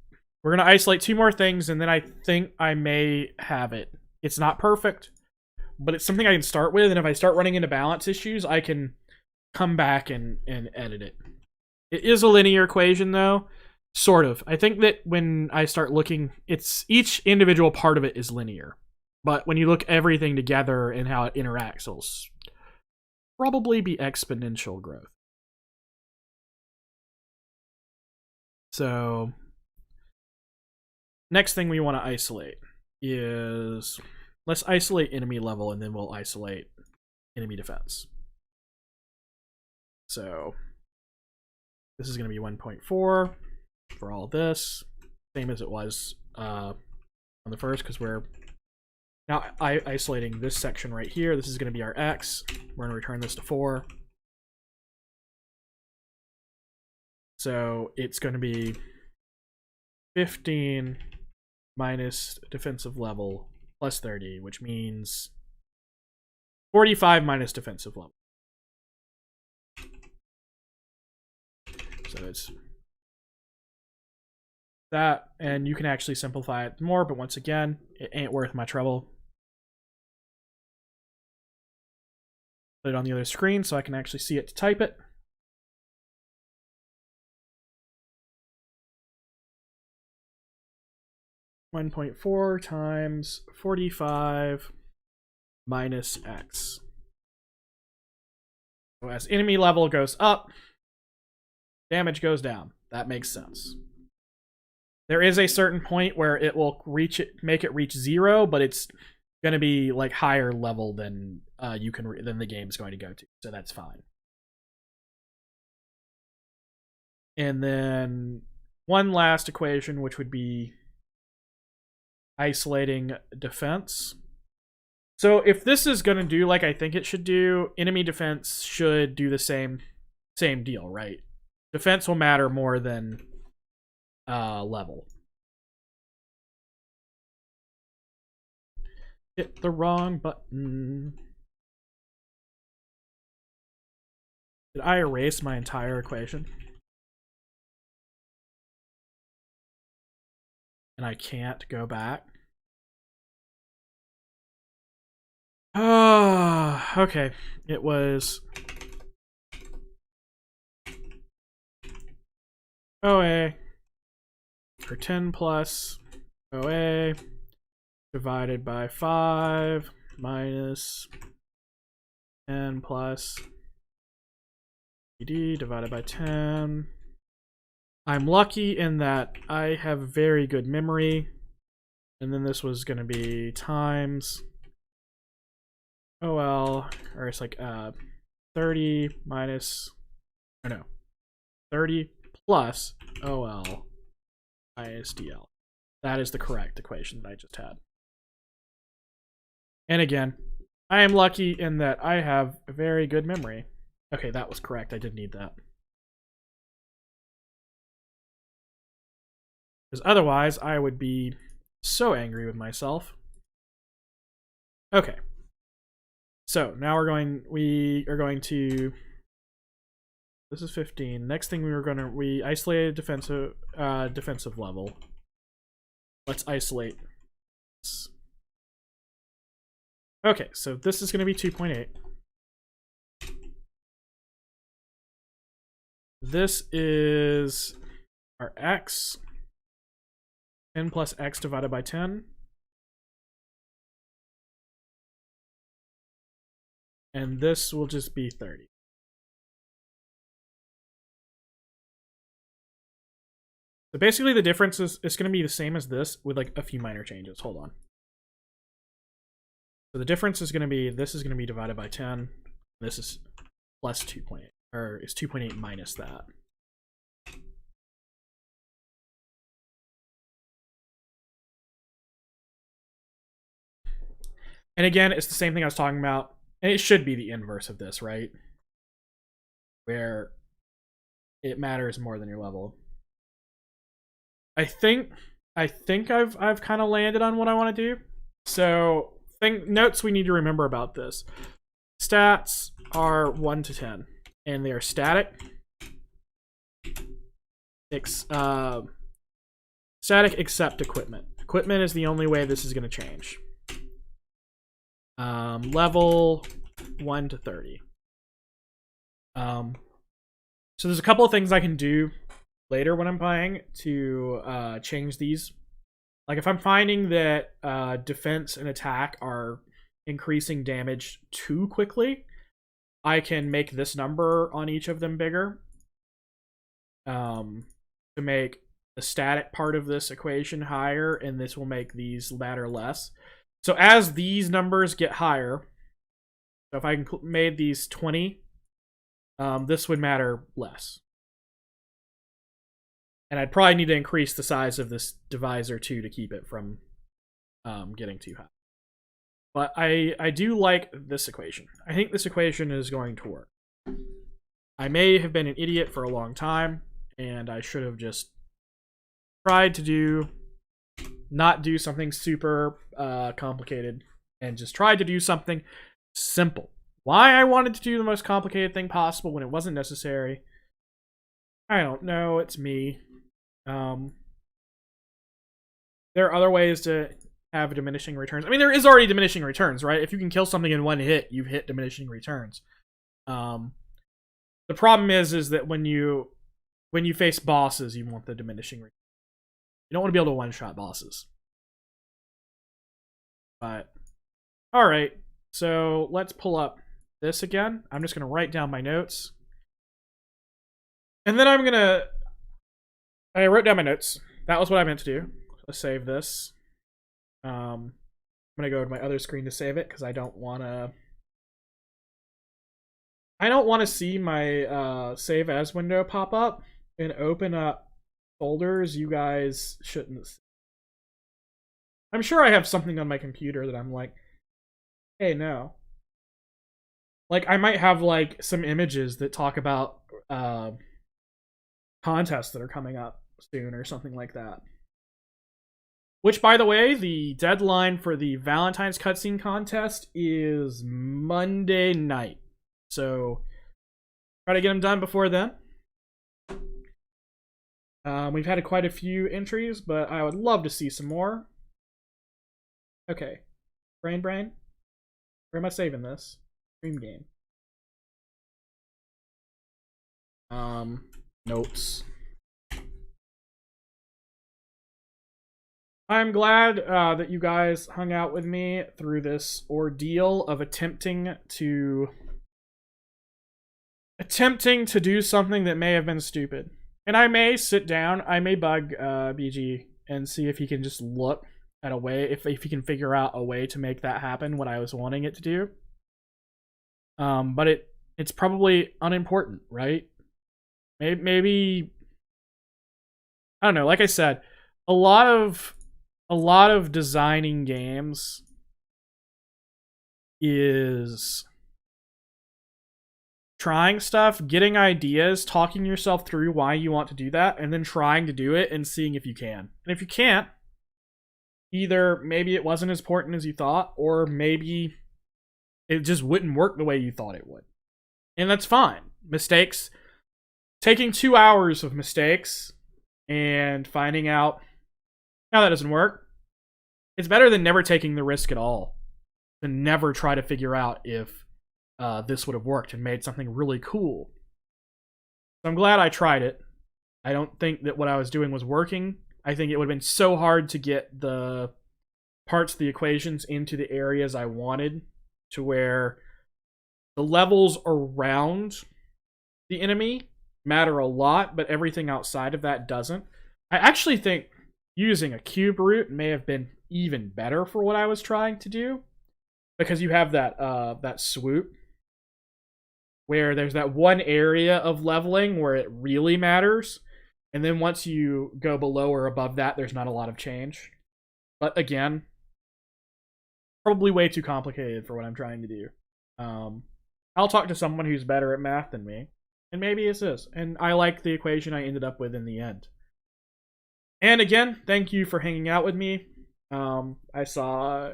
we're going to isolate 2 more things, and then I think I may have it. It's not perfect, but it's something I can start with, and if I start running into balance issues, I can come back and edit it. It is a linear equation, though. Sort of. I think that when I start looking, it's each individual part of it is linear. But when you look everything together and how it interacts, it'll probably be exponential growth. So next thing we want to isolate is, let's isolate enemy level, and then we'll isolate enemy defense. So this is going to be 1.4 for all this, same as it was on the first, because we're now isolating this section right here. This is going to be our x. We're going to return this to 4. So it's going to be 15 minus defensive level plus 30, which means 45 minus defensive level. So it's that, and you can actually simplify it more, but once again, it ain't worth my trouble. Put it on the other screen so I can actually see it to type it. 1.4 times 45 minus x. So as enemy level goes up, damage goes down. That makes sense. There is a certain point where it will make it reach 0, but it's going to be like higher level than than the game's going to go to, so that's fine. And then one last equation, which would be isolating defense. So if this is going to do like I think it should do, enemy defense should do the same deal, right? Defense will matter more than level. Hit the wrong button. Did I erase my entire equation? And I can't go back. Oh, okay. It was OA for 10 plus OA divided by 5 minus 10 plus PD divided by 10. I'm lucky in that I have very good memory. And then this was going to be times OL, or it's like 30 minus, or no, 30 plus OL minus DL. That is the correct equation that I just had. And again, I am lucky in that I have a very good memory. Okay, that was correct. I did need that. Because otherwise, I would be so angry with myself. Okay. So now we are going to, this is 15. Next thing we isolated defensive level. Let's isolate this. Okay, so this is going to be 2.8. This is our x. 10 plus x divided by 10. And this will just be 30. So basically the difference is it's going to be the same as this with like a few minor changes. Hold on. So the difference is going to be, this is going to be divided by 10. This is plus 2.8, or is 2.8 minus that. And again, it's the same thing I was talking about. And it should be the inverse of this, right? Where it matters more than your level. I think I've kind of landed on what I want to do. So notes we need to remember about this. Stats are 1 to 10, and they are static. Static except equipment. Equipment is the only way this is going to change. Level 1 to 30. So there's a couple of things I can do later when I'm playing to change these. Like if I'm finding that defense and attack are increasing damage too quickly, I can make this number on each of them bigger to make the static part of this equation higher, and this will make these matter less. So as these numbers get higher, so if I made these 20, this would matter less. And I'd probably need to increase the size of this divisor too to keep it from getting too high. But I do like this equation. I think this equation is going to work. I may have been an idiot for a long time, and I should have just tried to not do something super complicated and just tried to do something simple. Why I wanted to do the most complicated thing possible when it wasn't necessary, I don't know. It's me. There are other ways to have diminishing returns. I mean, there is already diminishing returns, right? If you can kill something in one hit, you've hit diminishing returns. The problem is that when you face bosses, you want the diminishing return. You don't want to be able to one-shot bosses. But all right, so let's pull up this again. I'm just gonna write down my notes, and then I wrote down my notes. That was what I meant to do. Let's save this. I'm gonna go to my other screen to save it because I don't want to see my save as window pop up and open up folders you guys shouldn't see. I'm sure I have something on my computer that I'm like, hey, no. Like, I might have like some images that talk about contests that are coming up soon or something like that. Which, by the way, the deadline for the Valentine's cutscene contest is Monday night. So, try to get them done before then. We've had quite a few entries, but I would love to see some more. Okay. Brain. Where am I saving this? Stream game. Notes. I'm glad that you guys hung out with me through this ordeal of attempting to do something that may have been stupid. And I may sit down, I may bug BG and see if he can just look at a way, if he can figure out a way to make that happen, what I was wanting it to do. But it's probably unimportant, right? Maybe I don't know. Like I said, a lot of designing games is trying stuff, getting ideas, talking yourself through why you want to do that, and then trying to do it and seeing if you can. And if you can't, either maybe it wasn't as important as you thought, or maybe it just wouldn't work the way you thought it would. And that's fine. Mistakes. Taking 2 hours of mistakes and finding out, no, that doesn't work. It's better than never taking the risk at all. Than never try to figure out if this would have worked and made something really cool. So I'm glad I tried it. I don't think that what I was doing was working. I think it would have been so hard to get the parts of the equations into the areas I wanted, to where the levels around the enemy matter a lot, but everything outside of that doesn't. I actually think using a cube route may have been even better for what I was trying to do, because you have that swoop where there's that one area of leveling where it really matters, and then once you go below or above that, there's not a lot of change. But again, probably way too complicated for what I'm trying to do. I'll talk to someone who's better at math than me, and maybe it's this. And I like the equation I ended up with in the end. And again, thank you for hanging out with me. I saw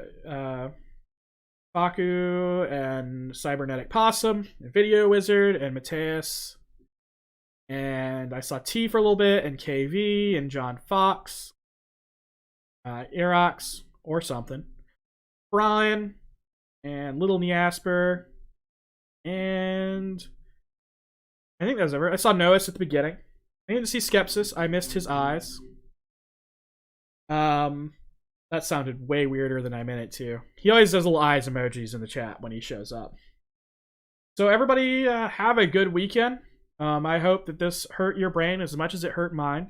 Faku and Cybernetic Possum, Video Wizard, and Mateus. And I saw T for a little bit, and KV, and John Fox, Irox, or something, Brian, and Little Neasper, and I think that was everyone. I saw Noahs at the beginning. I didn't see Skepsis. I missed his eyes. That sounded way weirder than I meant it to. He always does little eyes emojis in the chat when he shows up. So everybody have a good weekend. I hope that this hurt your brain as much as it hurt mine.